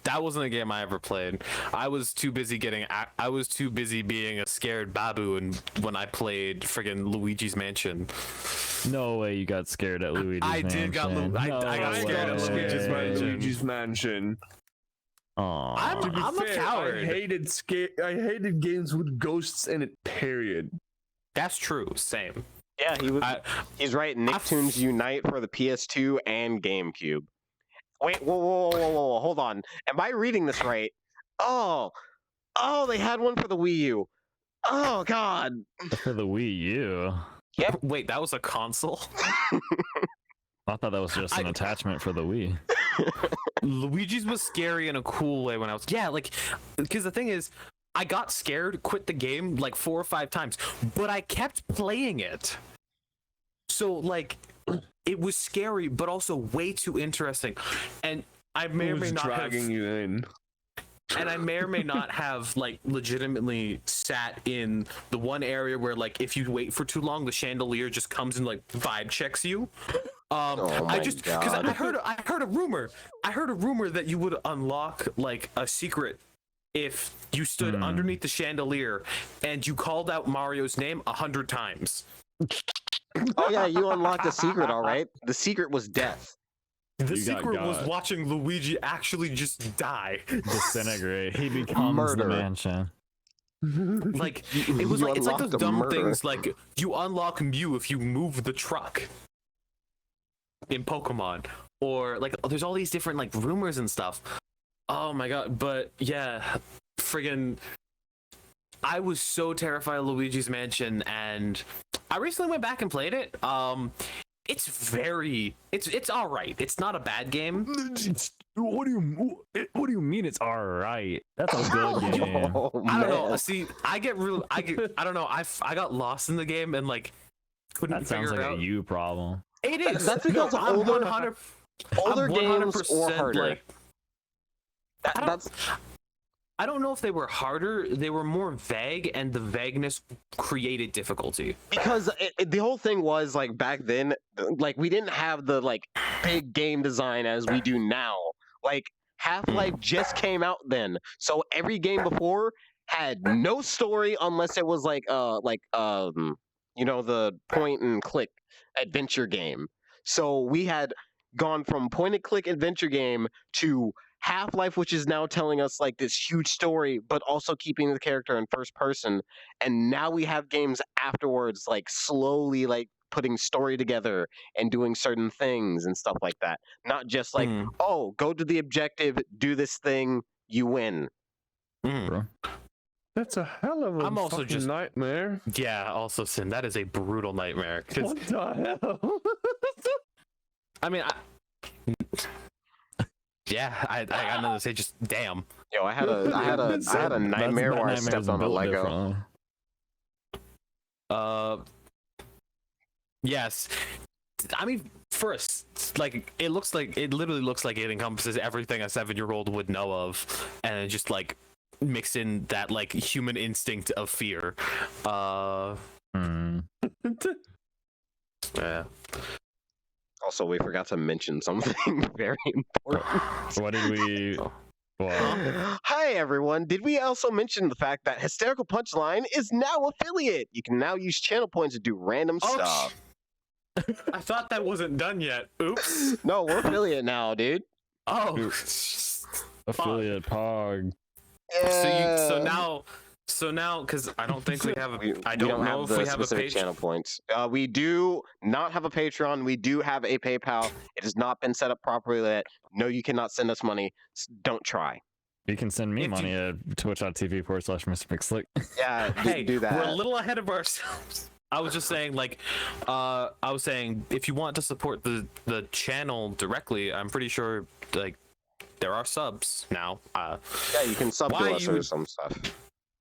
That wasn't a game I ever played. I was too busy being a scared babu and when I played friggin' Luigi's Mansion. No way you got scared at Luigi's I Mansion. did got I got scared at Luigi's Mansion. Luigi's Mansion. Aww. To be I'm a fair, coward. I hated games with ghosts in it. Period. That's true. Same. Yeah, he's right. Nicktoons Unite for the PS2 and GameCube. Wait, whoa, hold on. Am I reading this right? Oh, they had one for the Wii U. Oh God. For the Wii U. Yep. Wait, that was a console? I thought that was just an attachment for the Wii. Luigi's was scary in a cool way when I was because the thing is I got scared, quit the game like 4 or 5 times, but I kept playing it. So like, it was scary, but also way too interesting, and I may or may not dragging have. you in. And I may or may not have like legitimately sat in the one area where like if you wait for too long, the chandelier just comes and like vibe checks you. I just because I heard a rumor that you would unlock like a secret if you stood underneath the chandelier and you called out Mario's name 100 times. Oh yeah, you unlocked a secret, all right. The secret was death. The secret was watching Luigi actually just die. Disintegrate. He becomes the mansion. Like it was like it's like those dumb things like you unlock Mew if you move the truck in Pokemon, or like there's all these different like rumors and stuff. Oh my god, but yeah, friggin' I was so terrified of Luigi's Mansion, and I recently went back and played it. It's all right. It's not a bad game. What do you mean it's all right? That's a good game. Oh, I don't know. See, I don't know. I got lost in the game and like couldn't That sounds figure like it out. a you problem. It is. That's because I'm older 100 games or harder. like, I don't know if they were harder. They were more vague, and the vagueness created difficulty. Because the whole thing was like back then, like we didn't have the like big game design as we do now. Like Half-Life just came out then, so every game before had no story unless it was like you know, the point and click adventure game. So we had gone from point and click adventure game to Half-Life, which is now telling us like this huge story, but also keeping the character in first person. And now we have games afterwards, like slowly like putting story together and doing certain things and stuff like that. Not just like, oh, go to the objective, do this thing, you win. That's a hell of a I'm also fucking just nightmare. Yeah, also Sin. That is a brutal nightmare. What the hell? I mean, yeah, I got nothing to say. Just damn. Yo, I had a nightmare where I stepped on a Lego. Yes. I mean, first, like it literally looks like it encompasses everything a 7-year-old would know of, and it just like mix in that like human instinct of fear. Yeah. Also, we forgot to mention something very important. What did we? Well, Hi everyone. Did we also mention the fact that Hysterical Punchline is now affiliate? You can now use channel points to do random stuff. I thought that wasn't done yet. Oops. No, we're affiliate now, dude. Oh. affiliate Pog. So now, because I don't think we have a. I We don't know have if the we have a specific page. channel points. We do not have a Patreon. We do have a PayPal. It has not been set up properly yet. No, you cannot send us money. Don't try. You can send me If money at twitch.tv/MrPixlick. Yeah, Hey, do that. we're a little ahead of ourselves. I was just saying, like, I was saying, if you want to support the channel directly, I'm pretty sure, like, there are subs now. Yeah, you can sub to us or some stuff.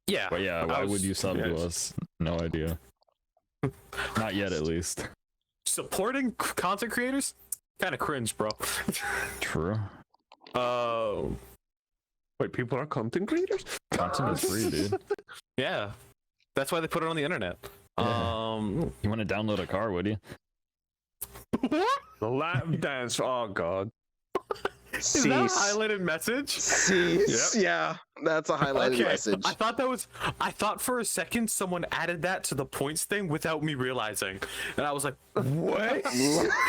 Yeah. But yeah, why would you sub to us? No idea. Not yet, at least. Supporting content creators? Kind of cringe, bro. True. Wait, people are content creators? Content is free, dude. Yeah. That's why they put it on the internet. Yeah. You want to download a car, would you? The lap dance. Oh god. Is that a highlighted message? Cease. Yep. Yeah, that's a highlighted message. I thought for a second someone added that to the points thing without me realizing. And I was like, what?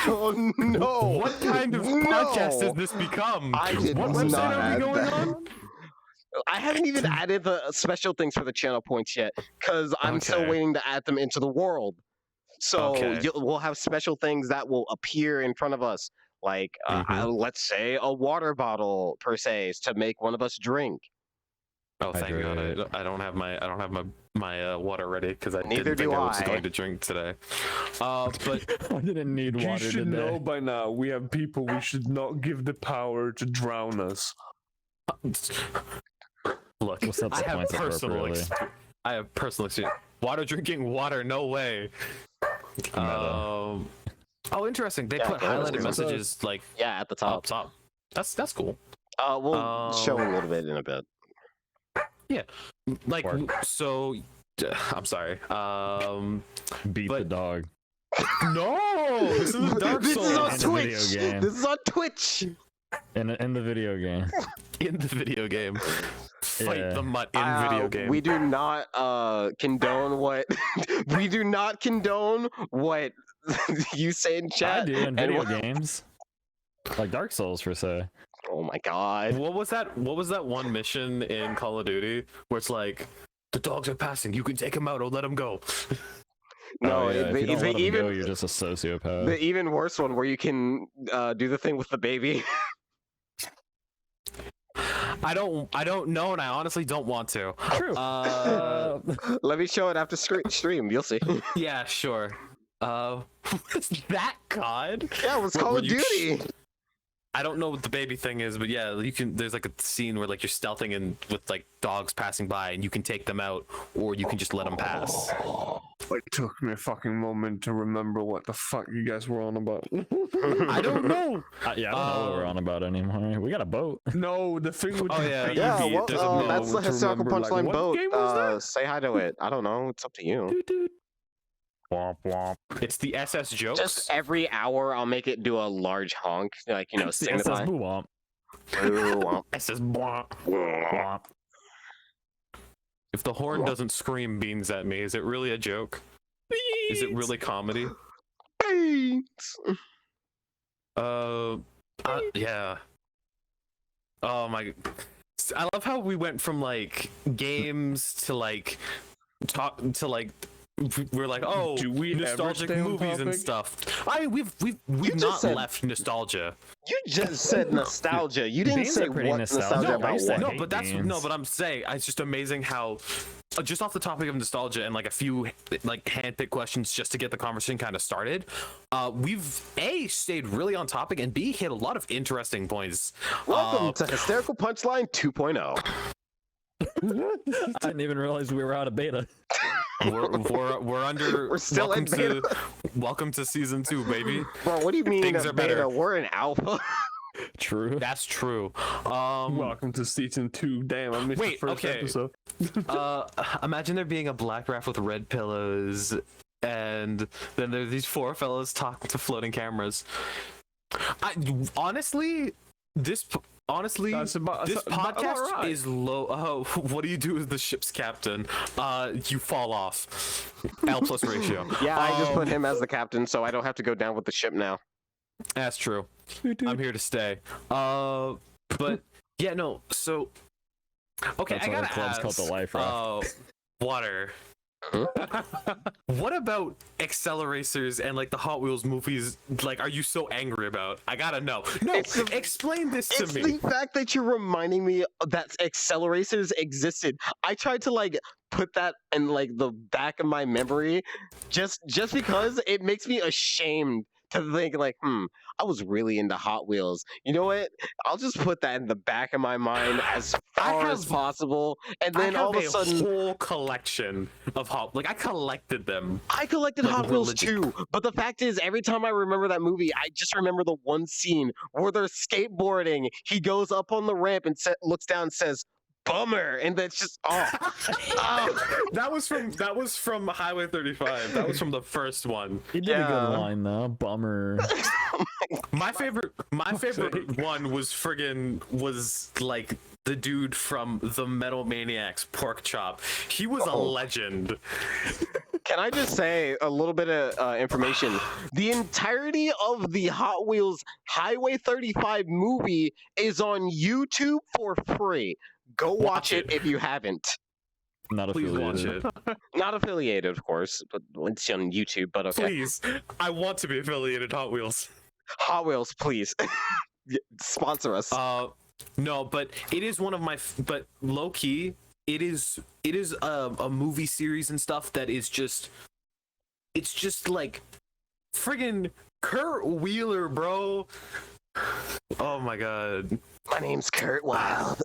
Oh no. What kind of podcast has this become? I did What not website are add we going that. on? I haven't even added the special things for the channel points yet, because I'm still Okay. waiting to add them into the world. So Okay. we'll have special things that will appear in front of us, like let's say a water bottle per se, is to make one of us drink. Oh, thank God! I don't have my water ready because I Neither didn't think do I was I. going to drink today. But I didn't need You water should today. know by now. We have people we should not give the power to drown us. Look, We'll set the I have points personal appropriately. I have personal experience. Water drinking water, no way. Oh, interesting. They Yeah, put yeah, highlighted that's messages like Yeah, at the up top. top. That's cool. We'll show a little bit in a bit. Like Work. so. I'm sorry. Beat but- the dog. No, this is Dark This is Souls on In the video Twitch. game. This is on Twitch. In the video game. in the video game. Fight Yeah. the mutt in video game. We do not condone what we do not condone what you say in I chat. do in and video what- games. Like Dark Souls, per se. Oh my god. What was that? What was that one mission in Call of Duty where it's like the dogs are passing, you can take them out or let them go? No, Oh, yeah. If you don't let 'em even go, you're just a sociopath. the even worse one where you can do the thing with the baby. I don't know, and I honestly don't want to. True. Let me show it after stream. You'll see. Yeah, sure. What's that, God? Yeah, it was What- Call what of you Duty. I don't know what the baby thing is, but yeah, you can. There's like a scene where like you're stealthing and with like dogs passing by, and you can take them out, or you can just let them pass. It took me a fucking moment to remember what the fuck you guys were on about. I don't know. Yeah, I don't know what we're on about anymore. We got a boat. No, the thing with Oh, the yeah. baby. Yeah, There's a well, boat that's the to historical remember, like, punchline what boat. game was that? Say hi to it. I don't know. It's up to you. Doot, doot. Womp womp. It's the SS jokes. Just every hour, I'll make it do a large honk, like It says signify. boo womp. SS blah. Womp. If the horn doesn't scream beans at me, is it really a joke? Is it really comedy? Yeah. Oh my. I love how we went from like games to like talk to like we're like, oh, Do we ever nostalgic stay on movies and topic? stuff. We've just not said- left nostalgia. You just said nostalgia. You didn't Beans say are pretty what nostalgic. nostalgia No, I about used to what. No, hate but that's beans. no, but I'm saying it's just amazing how just off the topic of nostalgia and like a few like handpicked questions just to get the conversation kind of started. We've A, stayed really on topic, and B, hit a lot of interesting points. Welcome to Hysterical Punchline 2.0. I didn't even realize we were out of beta. We're under. We're still in welcome to season 2, baby. Bro, what do you mean Things a are beta? better. We're in alpha. True. That's true. Welcome to season 2. Damn, I missed Wait, the first okay. episode. Imagine there being a black raft with red pillows, and then there's these 4 fellas talking to floating cameras. Honestly, this That's about, this about podcast right. is low. Oh, what do you do as the ship's captain? You fall off. L plus ratio. Yeah, I just put him as the captain, so I don't have to go down with the ship now. That's true. I'm here to stay. But yeah, no. So okay, That's I why the gotta club's ask. called the Life Raft. Water. What about Acceleracers and like the Hot Wheels movies? Like, are you so angry about? I gotta know. No, It's the- explain this to It's me. the fact that you're reminding me that Acceleracers existed. I tried to like put that in like the back of my memory, just because it makes me ashamed to think like, I was really into Hot Wheels. You know what? I'll just put that in the back of my mind as far as have- possible, and I then have all of a sudden. whole collection of Hot. Like, I collected them. I collected Like Hot Wheels religion. too, but the fact is, every time I remember that movie, I just remember the one scene where they're skateboarding. He goes up on the ramp and looks down and says, "Bummer," and that's just That was from Highway 35. That was from the first one. You did a Yeah. good line though. Bummer. My favorite one was like the dude from the Metal Maniacs Pork Chop. He was a legend. Can I just say a little bit of information? The entirety of the Hot Wheels Highway 35 movie is on YouTube for free. Go watch it if you haven't. Not Please affiliated. watch it. Not affiliated, of course, but it's on YouTube. But okay, Please. I want to be affiliated Hot Wheels. Hot Wheels, please sponsor us. No, but it is one of my but low key it is a movie series and stuff that is just it's just like friggin' Kurt Wheeler, bro. Oh my god. My name's Kurt Wild.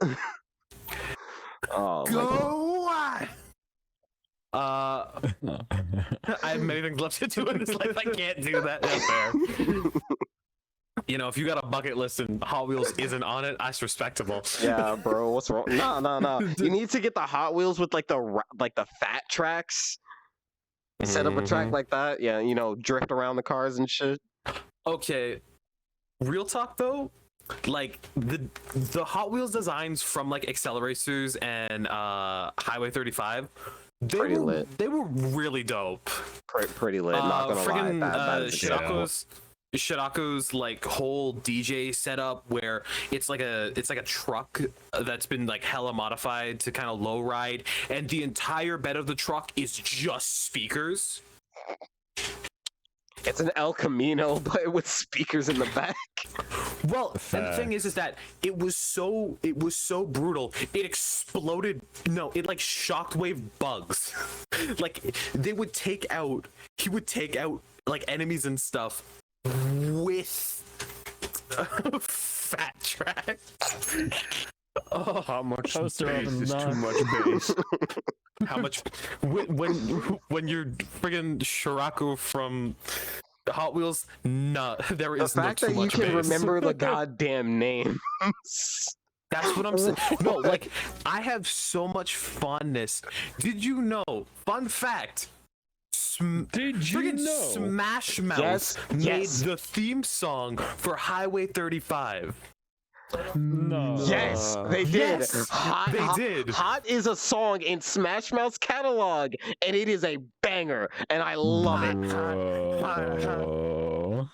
Oh, my God. Go on. I have many things left to do in this life. I can't do that. That's fair. You know, if you got a bucket list and Hot Wheels isn't on it, that's respectable. Yeah, bro, what's wrong? No. You need to get the Hot Wheels with like the fat tracks. Set up a track like that. Yeah, you know, drift around the cars and shit. Okay, real talk though, like the Hot Wheels designs from like Acceleracers and Highway 35, they were really dope. Pretty lit. Not gonna friggin', lie. That is Shirako's like whole DJ setup where it's like a truck that's been like hella modified to kind of low ride, and the entire bed of the truck is just speakers. It's an El Camino, but with speakers in the back. Well, and the thing is that it was so brutal. It exploded. No, it like shockwave bugs. Like he would take out like enemies and stuff with fat tracks. Oh, how much bass is not. too much bass? How much when you're friggin' Shirako from Hot Wheels? No, there is The fact no that too you much can bass. remember the goddamn name. That's what I'm saying. No, like I have so much fondness. Did you know? Fun fact. Did you know? Smash Mouth made the theme song for Highway 35. No. Yes, they did. Yes, Hot, they did. Hot is a song in Smash Mouth's catalog, and it is a banger, and I love it. Whoa.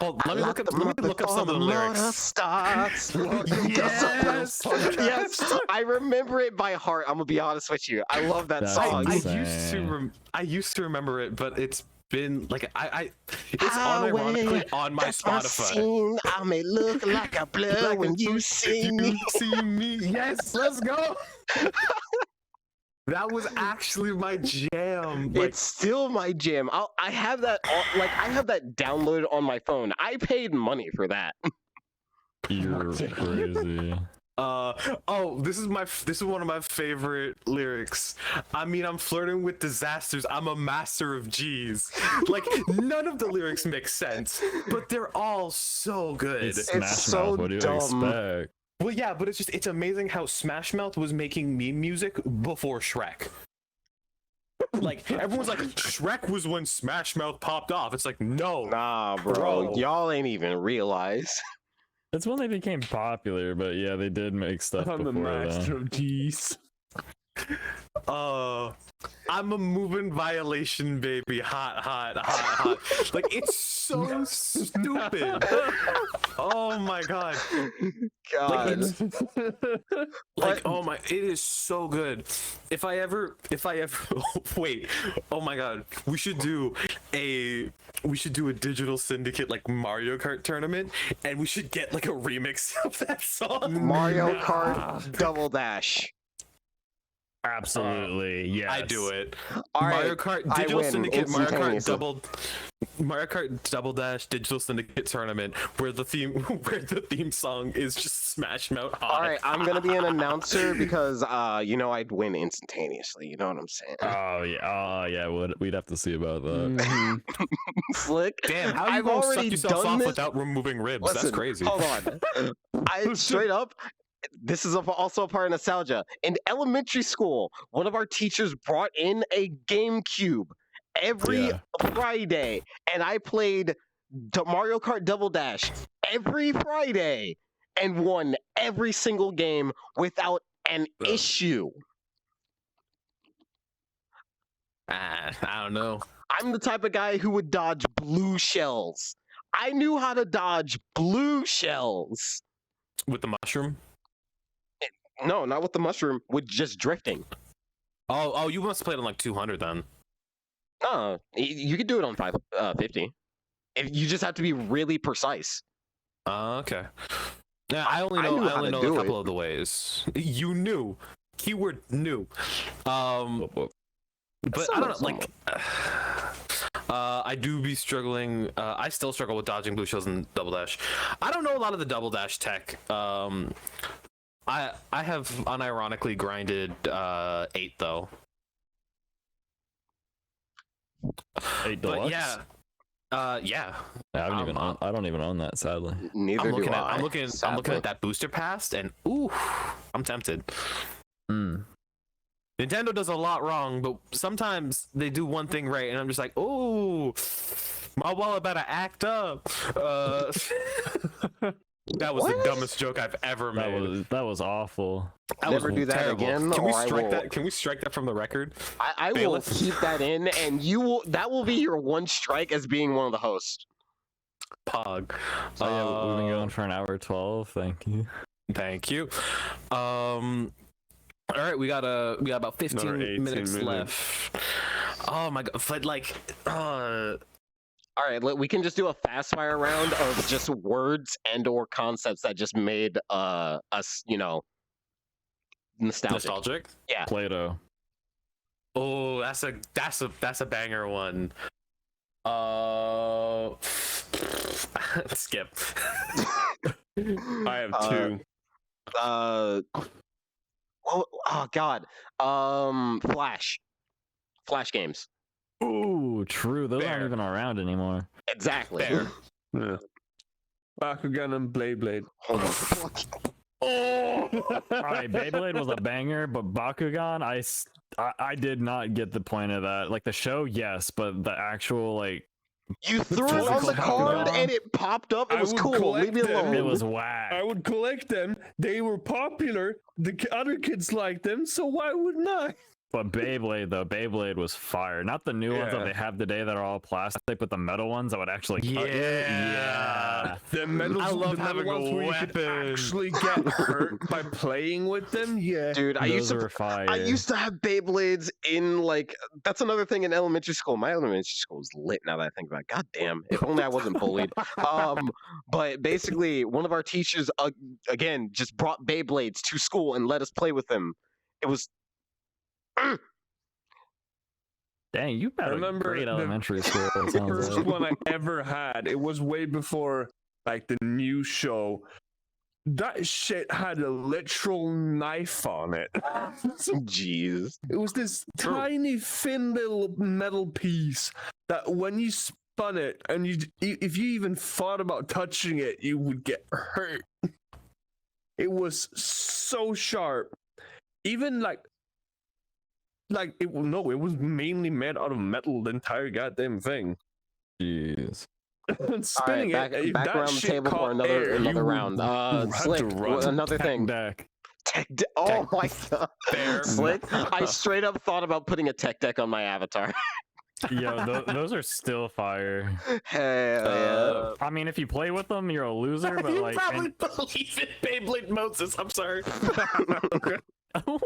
Oh, let me look up some of the lyrics. Starts. Yes. Yes, I remember it by heart. I'm gonna be honest with you. I love that That's song. I used to remember it, but it's been like it's unironically on my Spotify. I may look like a blood when you see me. You see me. Yes, let's go. That was actually my jam. Like, It's still my jam. I have that I have that downloaded on my phone. I paid money for that. You're crazy. this is one of my favorite lyrics. I mean, I'm flirting with disasters. I'm a master of G's. Like none of the lyrics make sense, but they're all so good. It's Smash so Mouth. What do you dumb. expect? Well, yeah, but it's amazing how Smash Mouth was making meme music before Shrek. Like everyone's like, Shrek was when Smash Mouth popped off. It's like, no, Nah, bro. Bro. Y'all ain't even realize. That's when they became popular, but yeah, they did make stuff I'm the before master that. of G's. I'm a moving violation, baby. Hot. Like it's so stupid. Oh my god. God. Oh my, it is so good. If I ever wait, oh my god, we should do a digital syndicate like Mario Kart tournament, and we should get like a remix of that song. Mario Kart Double Dash. Absolutely, yes. I do it. All Mario right, Kart I Digital win Syndicate, Mario Kart instantaneously. Double Dash Digital Syndicate tournament where the theme song is just Smash Mouth. All right, I'm gonna be an announcer because you know I'd win instantaneously. You know what I'm saying? Oh yeah. We'd have to see about that. Mm-hmm. Slick. Damn, how you I've gonna suck already yourself done off this. without removing ribs? Listen, That's crazy. Hold on. I straight up. This is also a part of nostalgia. In elementary school, one of our teachers brought in a GameCube every Friday, and I played Mario Kart Double Dash every Friday and won every single game without an issue. I don't know. I'm the type of guy who would dodge blue shells. I knew how to dodge blue shells. With the mushroom? No, not with the mushroom, with just drifting. Oh, you must have played on like 200 then. No, you could do it on 550. If you just have to be really precise. Okay. Yeah, I only I know knew how to a do couple it. of the ways. You knew. Keyword knew. But I don't know, like I do be struggling. I still struggle with dodging blue shells and double dash. I don't know a lot of the double dash tech. I have unironically grinded 8 though. 8 But Deluxe? yeah. Yeah. I don't even own that, sadly. Neither I'm looking do at I. I'm looking sadly. at that booster pass and ooh, I'm tempted. Mm. Nintendo does a lot wrong, but sometimes they do one thing right, and I'm just like, oh, my wallet better act up. That was the What? dumbest joke I've ever made. That was awful. That Never was do that terrible. again, Can we or I strike will- that? Can we strike that from the record? I will Bailiff? keep that in, and you will. That will be your one strike as being one of the hosts. Pog. Oh yeah, we've been going for an hour 12. Thank you. Thank you. All right, we got about 15 Another 18 minutes minutes. left. Oh my god, but like, All right, we can just do a fast fire round of just words and/or concepts that just made us, nostalgic. nostalgic. Yeah. Play-Doh. Oh, that's a banger one. Skip. I have two. Oh God. Flash games. Ooh, true. Those Fair. aren't even around anymore. Exactly. Fair. Yeah. Bakugan and Blade. Hold on. Fuck. Oh! Alright, Beyblade was a banger, but Bakugan, I did not get the point of that. Like the show, yes, but the actual like You threw it on the Physical card Bakugan. and it popped up. It I was would cool. collect Leave me them. alone. it was whack. I would collect them. They were popular. The other kids liked them, so why wouldn't I? But Beyblade though, Beyblade was fire. Not the new ones that Yeah. they have today that are all plastic, but the metal ones that would actually cut you. Yeah. The metal, I love the metal having a ones where you could weapon. actually get hurt by playing with them. Yeah. Dude, I used Those to were fire. I used to have Beyblades in that's another thing in elementary school. My elementary school was lit now that I think about it. God damn. If only I wasn't bullied. But basically one of our teachers again just brought Beyblades to school and let us play with them. It was Dang, you I had a remember great the elementary school. It sounds First like. one I ever had. It was way before like the new show. That shit had a literal knife on it. jeez. It was this True. tiny, thin little metal piece that when you spun it, and if you even thought about touching it, you would get hurt. It was so sharp. Even it was mainly made out of metal. The entire goddamn thing. Jeez. And spinning All right, it, back that around the shit table for caught another air, you round. would have to Slick, run. another thing. Deck. Oh my god. Fair. Slick, I straight up thought about putting a tech deck on my avatar. Yo, those are still fire. Hell yeah. I mean, if you play with them, you're a loser. But you like, probably believe in Beyblade Moses. I'm sorry.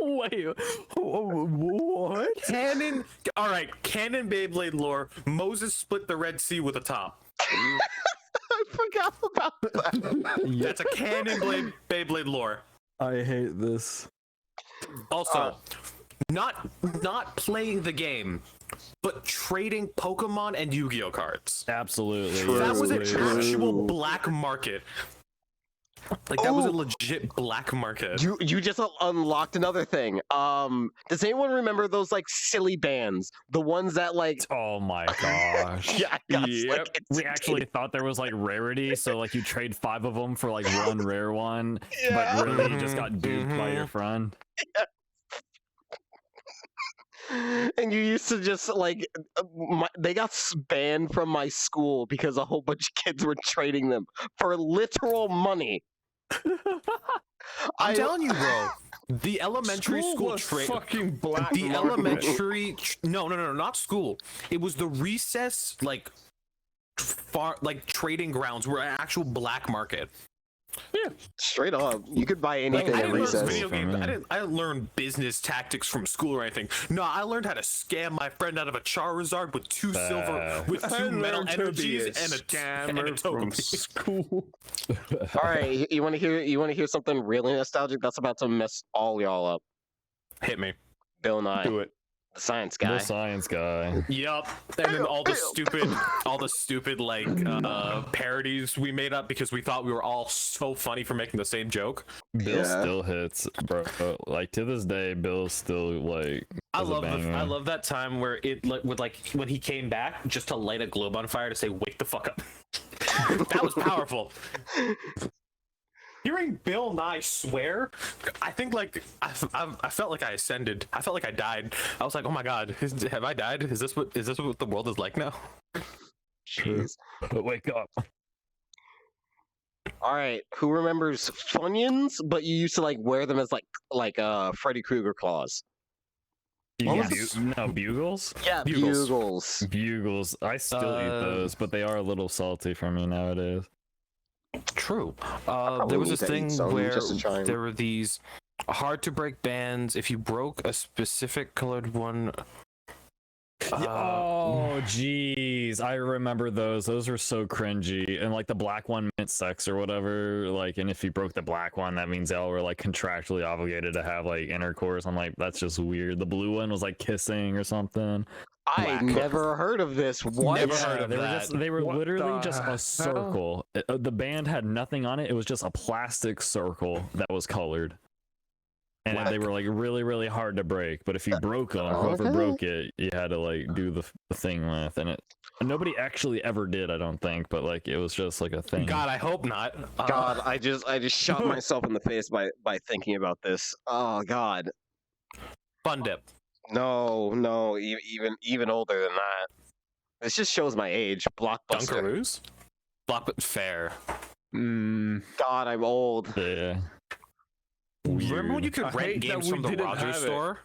wait, what? Canon. All right, canon Beyblade lore. Moses split the Red Sea with a top. I forgot about that. That's a canon Beyblade lore. I hate this. Also, not playing the game, but trading Pokemon and Yu-Gi-Oh cards. Absolutely. True. That was an absolutely. actual black market. Like that was a legit black market. You just unlocked another thing. Does anyone remember those like silly bands? The ones that like Oh my gosh. yeah, guys, Yep. like, We actually thought there was like rarity, so like you trade 5 of them for like one rare one, Yeah. but really you just got duped by your friend. and you used to just like they got banned from my school because a whole bunch of kids were trading them for literal money. I'm telling you, bro. The elementary school was trade. fucking black. The market. elementary. No, not school. It was the recess, like trading grounds were an actual black market. Straight up, you could buy anything I at didn't learn recess. video games. For me. I didn't learn business tactics from school or anything. No, I learned how to scam my friend out of a Charizard with 2 silver, with I 2 metal learned to be energies and a scammer from Togepi. school. All right, you want to hear something really nostalgic? That's about to mess all y'all up. Hit me. Bill Nye. Do it. The science guy. The science guy. Yup. And then all the stupid like parodies we made up because we thought we were all so funny for making the same joke. Bill Yeah. still hits, bro. Like to this day, Bill still like. I does a banger. love that time where it would like when he came back just to light a globe on fire to say wake the fuck up. That was powerful. Hearing Bill Nye swear, I think like I felt like I ascended. I felt like I died. I was like, oh my god, have I died? Is this what the world is like now? Jeez. But wake up. All right, who remembers Funyuns? But you used to like wear them as like Freddy Krueger claws. What was No, bugles. Yeah, Bugles. bugles. Bugles. I still eat those, but they are a little salty for me nowadays. True. probably There was need this to eat thing some where just to try 'em. there were these hard to break bands. If you broke a specific colored one. Oh, jeez. I remember those. Those were so cringy. And like the black one meant sex or whatever. Like, and if you broke the black one, that means they all were like contractually obligated to have like intercourse. I'm like, that's just weird. The blue one was like kissing or something. I Black. never heard of this. What? Never heard of they were that. they were What literally the just hell? a circle. The band had nothing on it. It was just a plastic circle that was colored. And they were like really, really hard to break. But if you broke them, whoever Okay. broke it, you had to like do the thing with. And nobody actually ever did, I don't think. But like it was just like a thing. God, I hope not. God, I just shot myself in the face by thinking about this. Oh God, Fun dip. no, even older than that. This just shows my age. Blockbuster. Dunkaroos? Fair. God, I'm old. Yeah. Remember when you I could rent hate that games we from the didn't Rogers have it. store?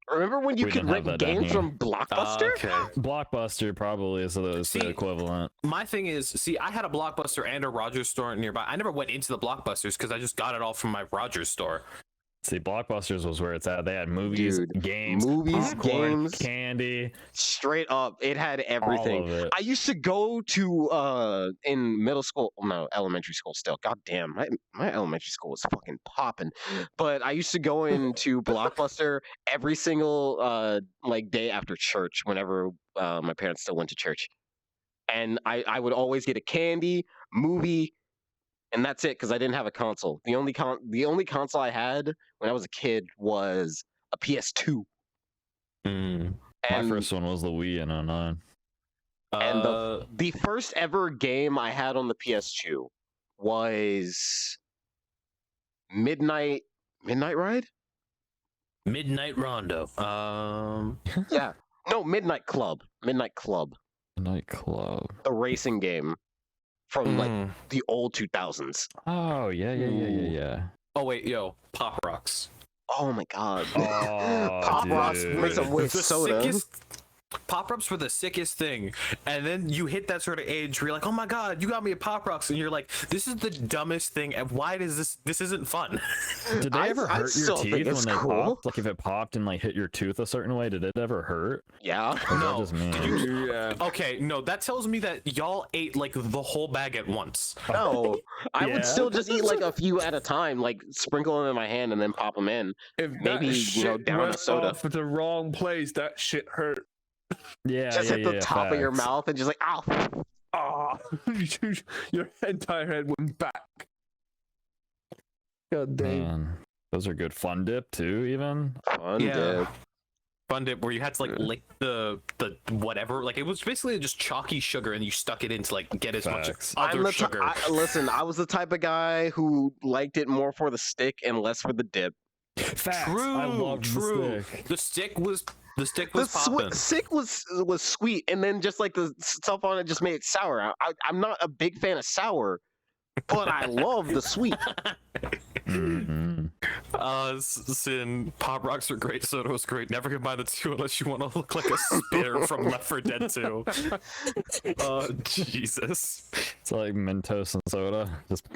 Remember when you We could didn't have rent that down games here. from Blockbuster? Okay. Blockbuster probably is the See- equivalent. My thing is, see, I had a Blockbuster and a Rogers store nearby. I never went into the Blockbusters because I just got it all from my Rogers store. See, Blockbusters was where it's at. They had movies, Dude, games, movies, popcorn, games. candy, Straight up, it had all everything. of it. I used to go to in middle school, no, elementary school still. God damn, my elementary school was fucking popping. But I used to go into Blockbuster every single like day after church, whenever my parents still went to church. And I would always get a candy, movie, and that's it because I didn't have a console. The only console I had when I was a kid was a PS2. Mm. My And first one was the Wii in 09. And Uh, the first ever game I had on the PS2 was Midnight Ride? Midnight Rondo. Yeah. No, Midnight Club. Midnight Club. Nightclub. The racing game from like mm. the old 2000s. Oh, yeah. Oh wait, yo, Pop Rocks. Oh my god. Oh, Pop Rocks dude. with some with The soda. sickest Pop Rocks were the sickest thing, and then you hit that sort of age where you're like, oh my god, you got me a Pop Rocks, and you're like, this is the dumbest thing, and why does this isn't fun? Did they ever I hurt your still think teeth when it's they cool. popped? Like if it popped and like hit your tooth a certain way, did it ever hurt? Yeah. Or is that No. just me? Yeah. Okay, no, that tells me that y'all ate like the whole bag at once. No. I Yeah. would still just eat like a few at a time, like sprinkle them in my hand and then pop them in. If Maybe, that you know, shit down a went soda. off at the wrong place, that shit hurt. Yeah, Just hit the top of your facts. mouth and just like, ow. Ah, your entire head went back. God damn. Man, those are good. Fun dip too, even. Fun Yeah. dip. Fun dip where you had to like Yeah. lick the whatever, like it was basically just chalky sugar, and you stuck it in to like get as Facts. much other I'm the sugar. listen, I was the type of guy who liked it more for the stick and less for the dip. Facts. True, I love true. the stick. The stick The was popping. stick was sweet, and then just like the stuff on it just made it sour. I'm not a big fan of sour, but I love the sweet. Mhm. Sin, Pop Rocks are great, soda was great. Never combine the two unless you want to look like a spitter from Left 4 Dead 2. Oh, Jesus. It's like Mentos and soda. Just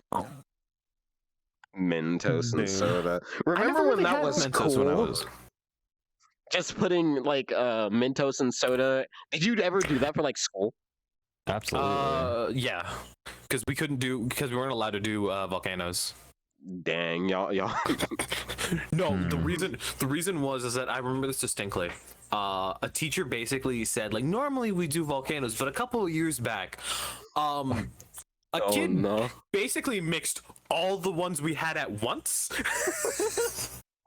Mentos and Dude. soda. I Remember never when really that had was Mentos cool? when I was. Just putting like Mentos and soda. Did you ever do that for like school? absolutely. Yeah, because we weren't allowed to do volcanoes. Dang, y'all. No, the reason was that I remember this distinctly. A teacher basically said, like, normally we do volcanoes, but a couple of years back, a kid basically mixed all the ones we had at once.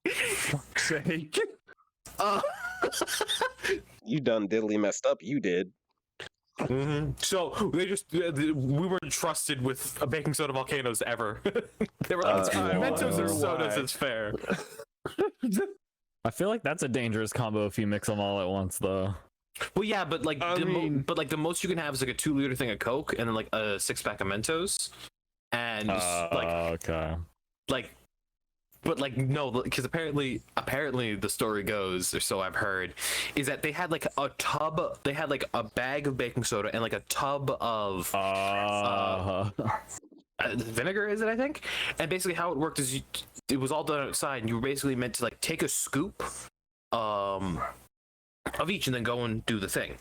Fuck's sake. You done diddly messed up. You did. So we weren't trusted with a baking soda volcanoes ever. They were like, Mentos and sodas is fair. I feel like that's a dangerous combo if you mix them all at once, though. Well, yeah, but like the most you can have is like a 2-liter thing of Coke and then like a 6-pack of Mentos, and okay. But no, because apparently the story goes, or so I've heard, is that they had like a tub, they had like a bag of baking soda and like a tub of vinegar, is it, I think? And basically how it worked is it was all done outside, and you were basically meant to like take a scoop of each and then go and do the thing.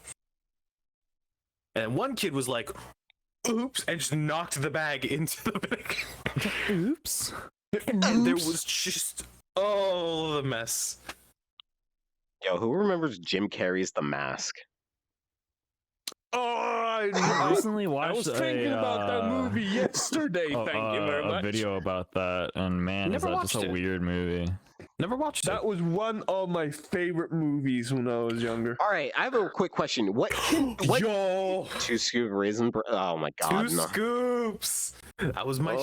And one kid was like, oops, and just knocked the bag into the vinegar. Oops. And there was just the mess. Yo, who remembers Jim Carrey's The Mask? I recently watched. I was thinking about that movie yesterday. Thank you very much. A video about that, and man, is that just a weird movie. Never watched it. That was one of my favorite movies when I was younger. All right, I have a quick question. What Yo, 2 scoop raisin? Oh my god, 2 scoops. That was my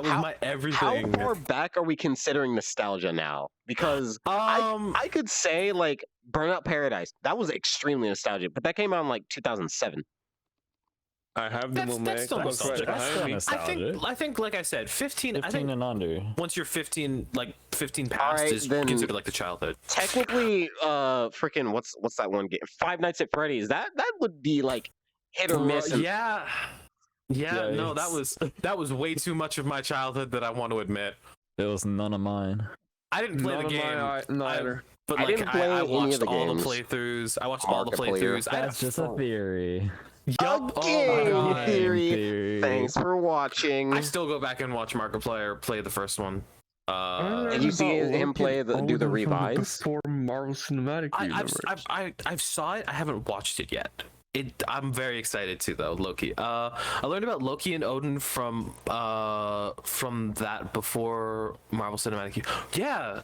my everything. How far back are we considering nostalgia now? Because I could say like Burnout Paradise. That was extremely nostalgic, but that came out in like 2007. I have them on my Xbox right behind me. I think, like I said, 15 I think, and under. Once you're 15, like 15 past right, is then considered like the childhood. Technically, freaking what's that one game? Five Nights at Freddy's. That would be like hit or miss. Yeah. No, that was way too much of my childhood that I want to admit. It was none of mine. I didn't play the game. Neither. But I didn't play I watched any of the all games. the playthroughs. I watched all the playthroughs. That's just a theory. Yup. Okay, Oh my God. theory. Thanks for watching. I still go back and watch Markiplier play the first one. Did you see him do the revise? Before Marvel Cinematic Universe. I've saw it. I haven't watched it yet. I'm very excited too, though. Loki. I learned about Loki and Odin from that before Marvel Cinematic. Yeah.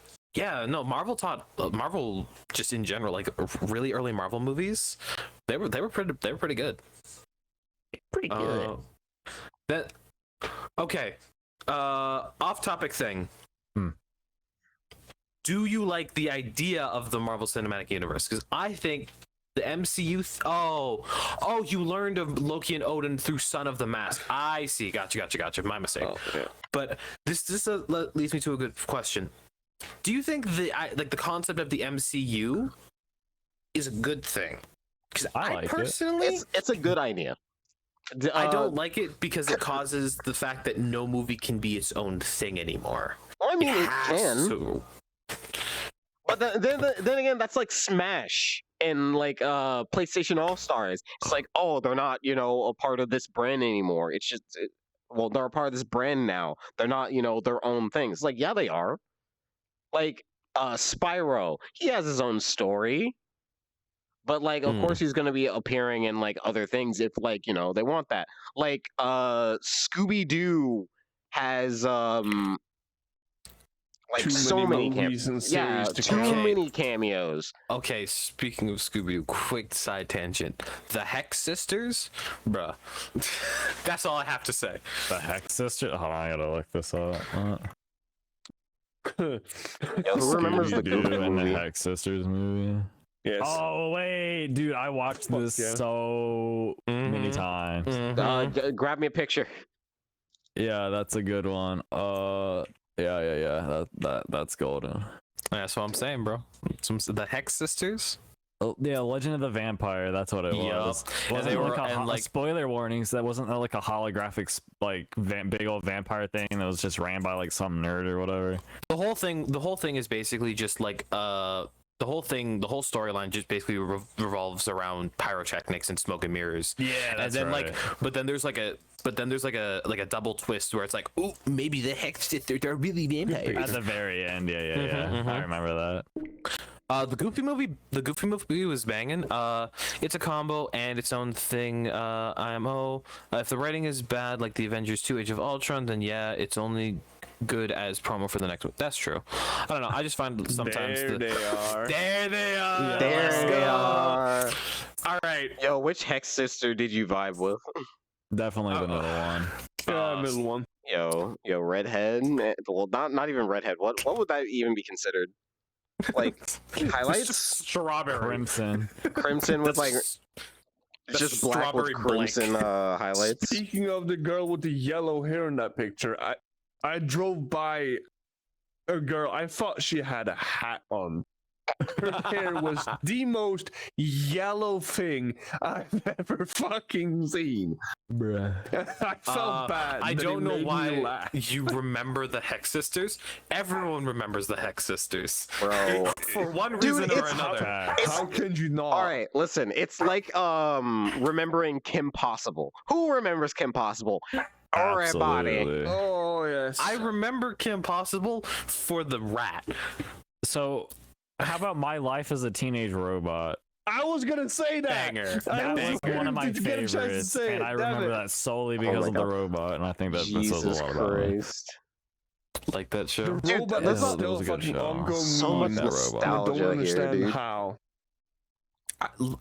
No, Marvel Marvel just in general, like really early Marvel movies. They were pretty good. Pretty good. Okay. Off-topic thing. Do you like the idea of the Marvel Cinematic Universe? Because I think the MCU. You learned of Loki and Odin through Son of the Mask. I see. Gotcha. My mistake. Oh, yeah. But this leads me to a good question. Do you think the concept of the MCU is a good thing? Because I like personally, it's a good idea. I don't like it because it causes the fact that no movie can be its own thing anymore. Well, I mean, it can. To. But then again, that's like Smash and like PlayStation All Stars. It's like, oh, they're not, a part of this brand anymore. It's just, they're a part of this brand now. They're not, their own things. Like, yeah, they are. Like Spyro, he has his own story. But like, of course, he's gonna be appearing in like other things if like they want that. Like Scooby Doo has like so many cameos. Yeah, too many cameos. Okay, speaking of Scooby Doo, quick side tangent. The Hex Sisters, bruh. That's all I have to say. The Hex Sisters. Hold on, I gotta look this up. Who remembers the Goofy and the movie? Hex Sisters movie? Yes. Oh wait, dude, I watched this so many times. Grab me a picture. Yeah, that's a good one. Yeah. That's golden. That's what I'm saying, bro. The Hex Sisters. Oh, yeah, Legend of the Vampire. That's what it was. And they were like spoiler warnings. That wasn't like a holographic big old vampire thing that was just ran by like some nerd or whatever. The whole thing is basically just like the whole storyline just basically revolves around pyrotechnics and smoke and mirrors. Yeah, And then but then there's like a double twist where it's like, oh, maybe the Hex Sisters are really vampires. at the very end. Yeah. I remember that. The Goofy movie was banging. It's a combo and its own thing. IMO. If the writing is bad, like the Avengers 2: Age of Ultron, then yeah, it's only good as promo for the next one. That's true. I don't know. I just find sometimes There they are. There they are. There Let's they go. are. All right. Yo, which Hex sister did you vibe with? Definitely the middle one. Middle one. Yo, redhead. Well, not even redhead. What would that even be considered? Like highlights? Strawberry. Crimson. With like That's just black with strawberry crimson highlights. Speaking of the girl with the yellow hair in that picture, I drove by a girl. I thought she had a hat on. Her hair was the most yellow thing I've ever fucking seen. Bruh. I felt bad. I but it don't know made me why laugh. you remember the Hex Sisters. Everyone remembers the Hex Sisters. Bro. For one Dude, reason or it's- another. How can you not? All right, listen. It's like remembering Kim Possible. Who remembers Kim Possible? Everybody. Absolutely. Oh yes. I remember Kim Possible for the rat. So, how about My Life as a Teenage Robot? I was gonna say that. Banger. That was scared one of my to get a chance to favorites, say and it. I Damn remember it. that solely Oh because my of the God. robot, and I think that says Jesus a lot about it. Christ. Like that The show. Dude, robot that's is not- still that was a good fucking show. ongoing. So much meme. that robot. I don't nostalgia here, understand dude. how.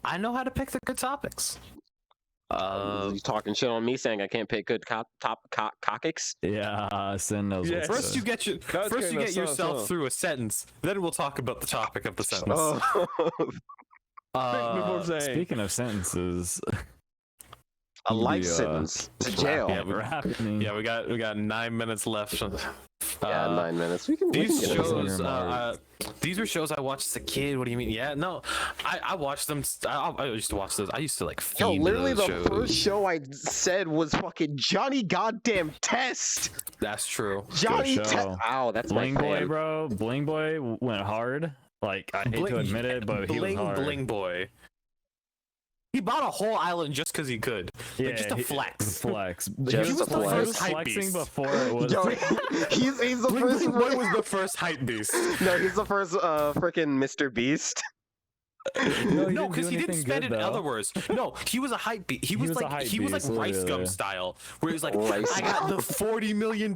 I know how to pick the good topics. You talking shit on me saying I can't pick good cockics? Yeah, Sin knows Yes. what's First, good. you get yourself through a sentence. Then we'll talk about the topic of the sentence. Oh. Before saying. Speaking of sentences, A life The, sentence to jail. Yeah, we're happening. Yeah, we got 9 minutes left. Yeah, 9 minutes. We can These get into shows, it. these were shows I watched as a kid. What do you mean? Yeah, no, I watched them. I used to watch those. I used to like feed Yo, literally those the shows. first show I said was fucking Johnny Goddamn Test. That's true. Johnny show. Test. Ow, that's Bling my Boy, fan. bro. Bling Boy went hard. Like, I hate to admit it, but he was hard. Bling Boy. He bought a whole island just because he could. Like, just a flex. Flex. Just he was a flex. He was Hype flexing beast. before it was. Yo, he's the Bling first. Bling Boy was the first hype beast. No, he's the first freaking Mr. Beast. No, because he didn't spend it in other words. No, he was a hype beast. He was was a like hype Rice beast, Gum literally. style, where he's like, Rice I got the $40 million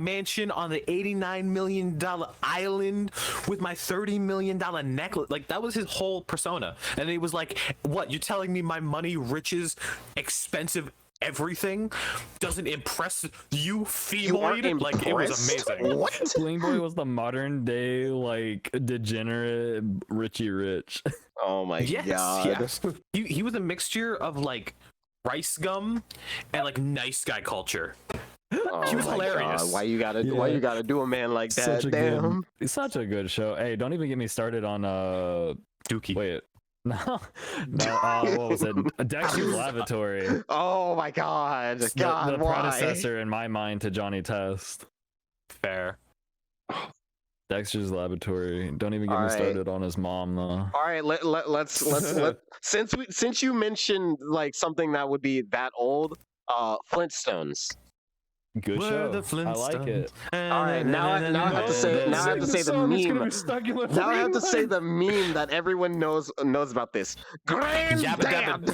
mansion on the $89 million island with my $30 million necklace. Like, that was his whole persona. And he was like, what, you're telling me my money, riches, expensive everything doesn't impress you, femoid? Like, it was amazing. What? Bling Boy was the modern day, like, degenerate Richie Rich. Oh my Yes, god. yes. He was a mixture of like rice gum and like nice guy culture. Oh He was my hilarious. God. Why you gotta do a man like that? Such a Damn. good, such a good show. Hey, don't even get me started on Dookie. Wait, no, what was it? Dexter's Laboratory. Oh my god. The God, why? predecessor in my mind to Johnny Test. Fair. Dexter's Laboratory. Don't even get me Alright. started on his mom though. All right, let's since you mentioned like something that would be that old, Flintstones. Good We're show. the I like it. All right, now I have to say the meme. Now I have to say the meme that everyone knows about this. Granddad.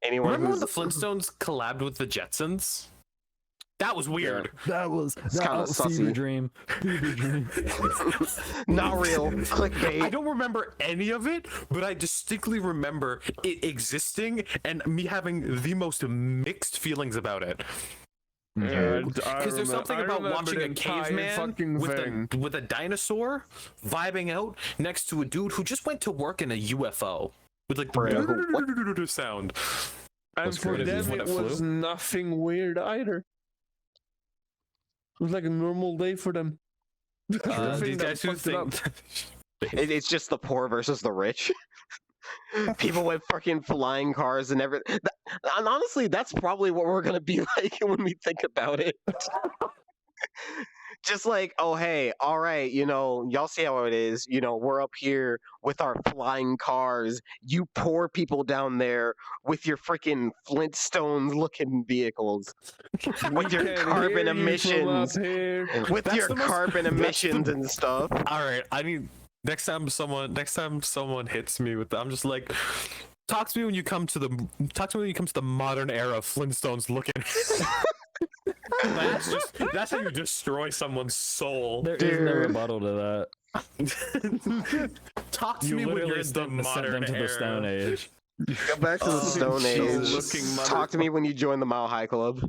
Anyone Remember when who's the Flintstones collabed with the Jetsons? That was weird. That was kinda sussy. fever dream. Fever dream. not real I clickbait. don't remember any of it, but I distinctly remember it existing and me having the most mixed feelings about it. Because there's something about watching a caveman with a dinosaur vibing out next to a dude who just went to work in a UFO with like the sound. And That's for crazy. them, When it it was nothing weird either. It was like a normal day for them. The thing These that guys who fucked it up. think It's just the poor versus the rich. People with fucking flying cars and everything. And honestly, that's probably what we're gonna be like when we think about it. just like, oh hey, all right, y'all see how it is. We're up here with our flying cars. You poor people down there with your freaking Flintstones looking vehicles, with your carbon emissions, with your carbon emissions and stuff. All right, I need next time someone hits me with I'm just like, talk to me when you come to the modern era of Flintstones looking. That's how you destroy someone's soul. There is no rebuttal to that. Talk to me when you're in the modern to era. the Stone Age. Go back to the Stone Age. Talk to me when you join the Mile High Club.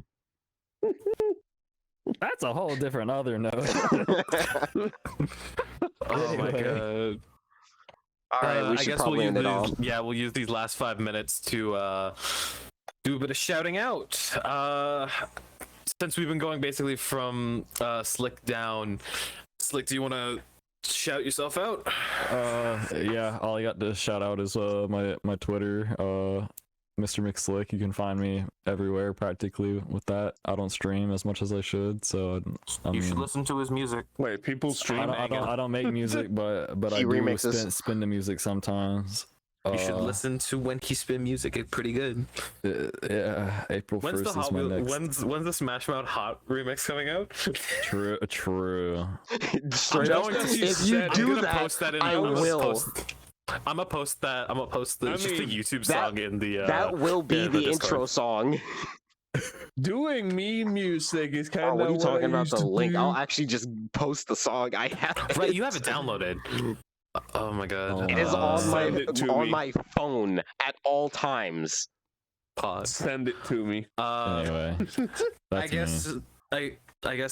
That's a whole different other note. Oh my god. All right, we should probably end it off. Yeah, we'll use these last 5 minutes to do a bit of shouting out. Since we've been going basically from Slick down, Slick, do you want to shout yourself out? Yeah, all I got to shout out is my Twitter, Mr. McSlick. You can find me everywhere practically with that. I don't stream as much as I should, so you should listen to his music. Wait, people stream? I don't make music, but I do spin the music sometimes. You should listen to when he spin music. It's pretty good. Yeah, April 1st is my next. When's the Smash Mouth Hot remix coming out? True. If you do that, I will. I'm gonna post that. I'm gonna post just a YouTube song in the. That will be the intro song. Doing me music is kind of. What are you talking about? The link? Do. I'll actually just post the song. I have. Right, you have it downloaded. Oh my god! It is on my phone at all times. Pause. Send it to me. Anyway, I guess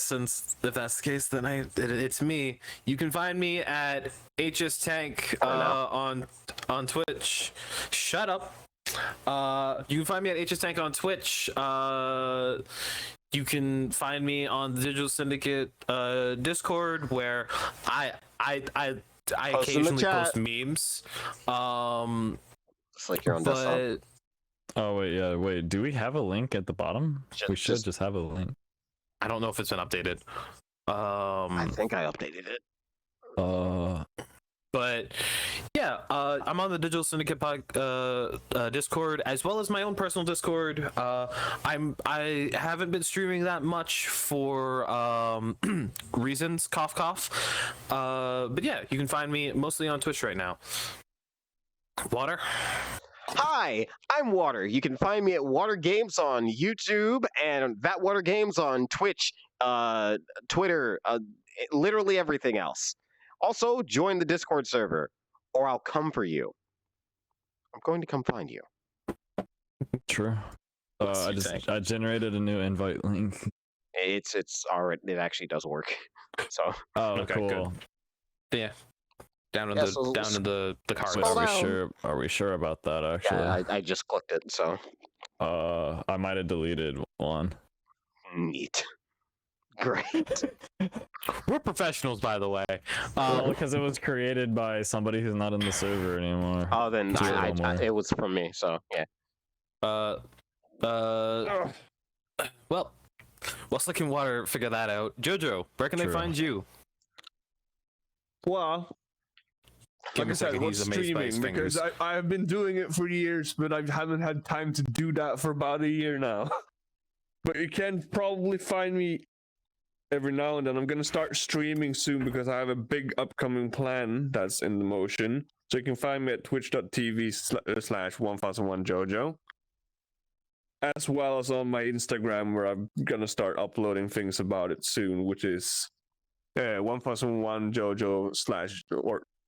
since if that's the case, then it's me. You can find me at HS Tank on Twitch. Shut up. You can find me at HS Tank on Twitch. You can find me on the Digital Syndicate Discord, where I occasionally post memes. It's like you're on desktop. Oh wait. Do we have a link at the bottom? We should just have a link. I don't know if it's been updated. I think I updated it. But yeah, I'm on the Digital Syndicate Discord as well as my own personal Discord. I haven't been streaming that much for reasons. Cough cough. But yeah, you can find me mostly on Twitch right now. Water. Hi, I'm Water. You can find me at Water Games on YouTube and That Water Games on Twitch, Twitter, literally everything else. Also, join the Discord server, or I'll come for you. I'm going to come find you. True. I generated a new invite link. It's already. It actually does work. So. Oh, okay, cool. Good. Yeah. Down in the cards. Are we sure about that? Actually, yeah, I just clicked it. So. I might have deleted one. Neat. Great. We're professionals, by the way. Because it was created by somebody who's not in the server anymore. Oh, then it was from me. So yeah. Well, Slick and Water figure that out. Jojo, where can they find you? Well, like I said, what's streaming? Because I've been doing it for years, but I haven't had time to do that for about a year now. But you can probably find me every now and then. I'm going to start streaming soon because I have a big upcoming plan that's in the motion. So you can find me at twitch.tv/1001jojo. As well as on my Instagram, where I'm going to start uploading things about it soon, which is 1001jojo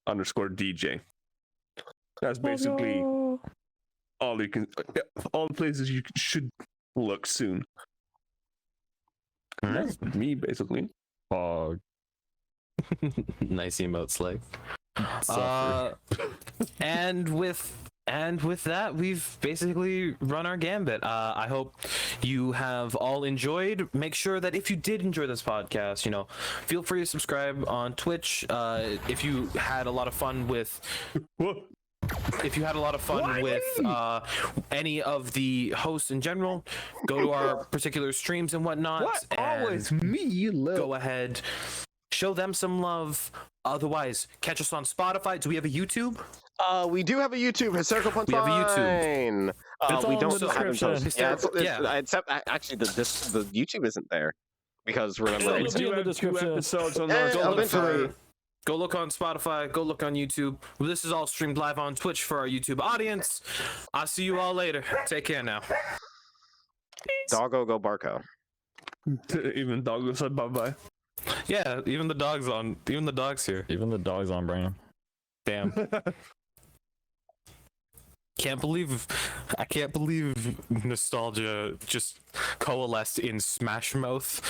_DJ. That's basically all the places you should look soon. That's me, basically. Fog. Nice emote, Slick. And with that, we've basically run our gambit. I hope you have all enjoyed. Make sure that if you did enjoy this podcast, feel free to subscribe on Twitch. If you had a lot of fun with if you had a lot of fun with any of the hosts in general, go to our particular streams and whatnot. What? And Always me, you little. go ahead, show them some love. Otherwise, catch us on Spotify. Do we have a YouTube? We do have a YouTube, Hysterical Punchline. We have a YouTube. It's all We in don't the have it description. posted. Yeah. Except actually, the YouTube isn't there because remember, It'll We it's, be do in the have 2 description. episodes on Eh, our Go look eventually. Go look on Spotify. Go look on YouTube. This is all streamed live on Twitch for our YouTube audience. I'll see you all later. Take care now. Doggo Go Barco. Even Doggo said bye bye. Yeah, even the dog's here. Even the dog's on brand. Damn. I can't believe nostalgia just coalesced in Smash Mouth.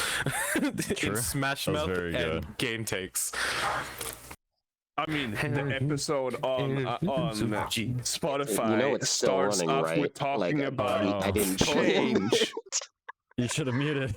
True. In Smash That was Mouth very and good. Game Takes. I mean, the episode on Spotify You know it's still starts running, off right? with talking Like, about I didn't change. You should have muted.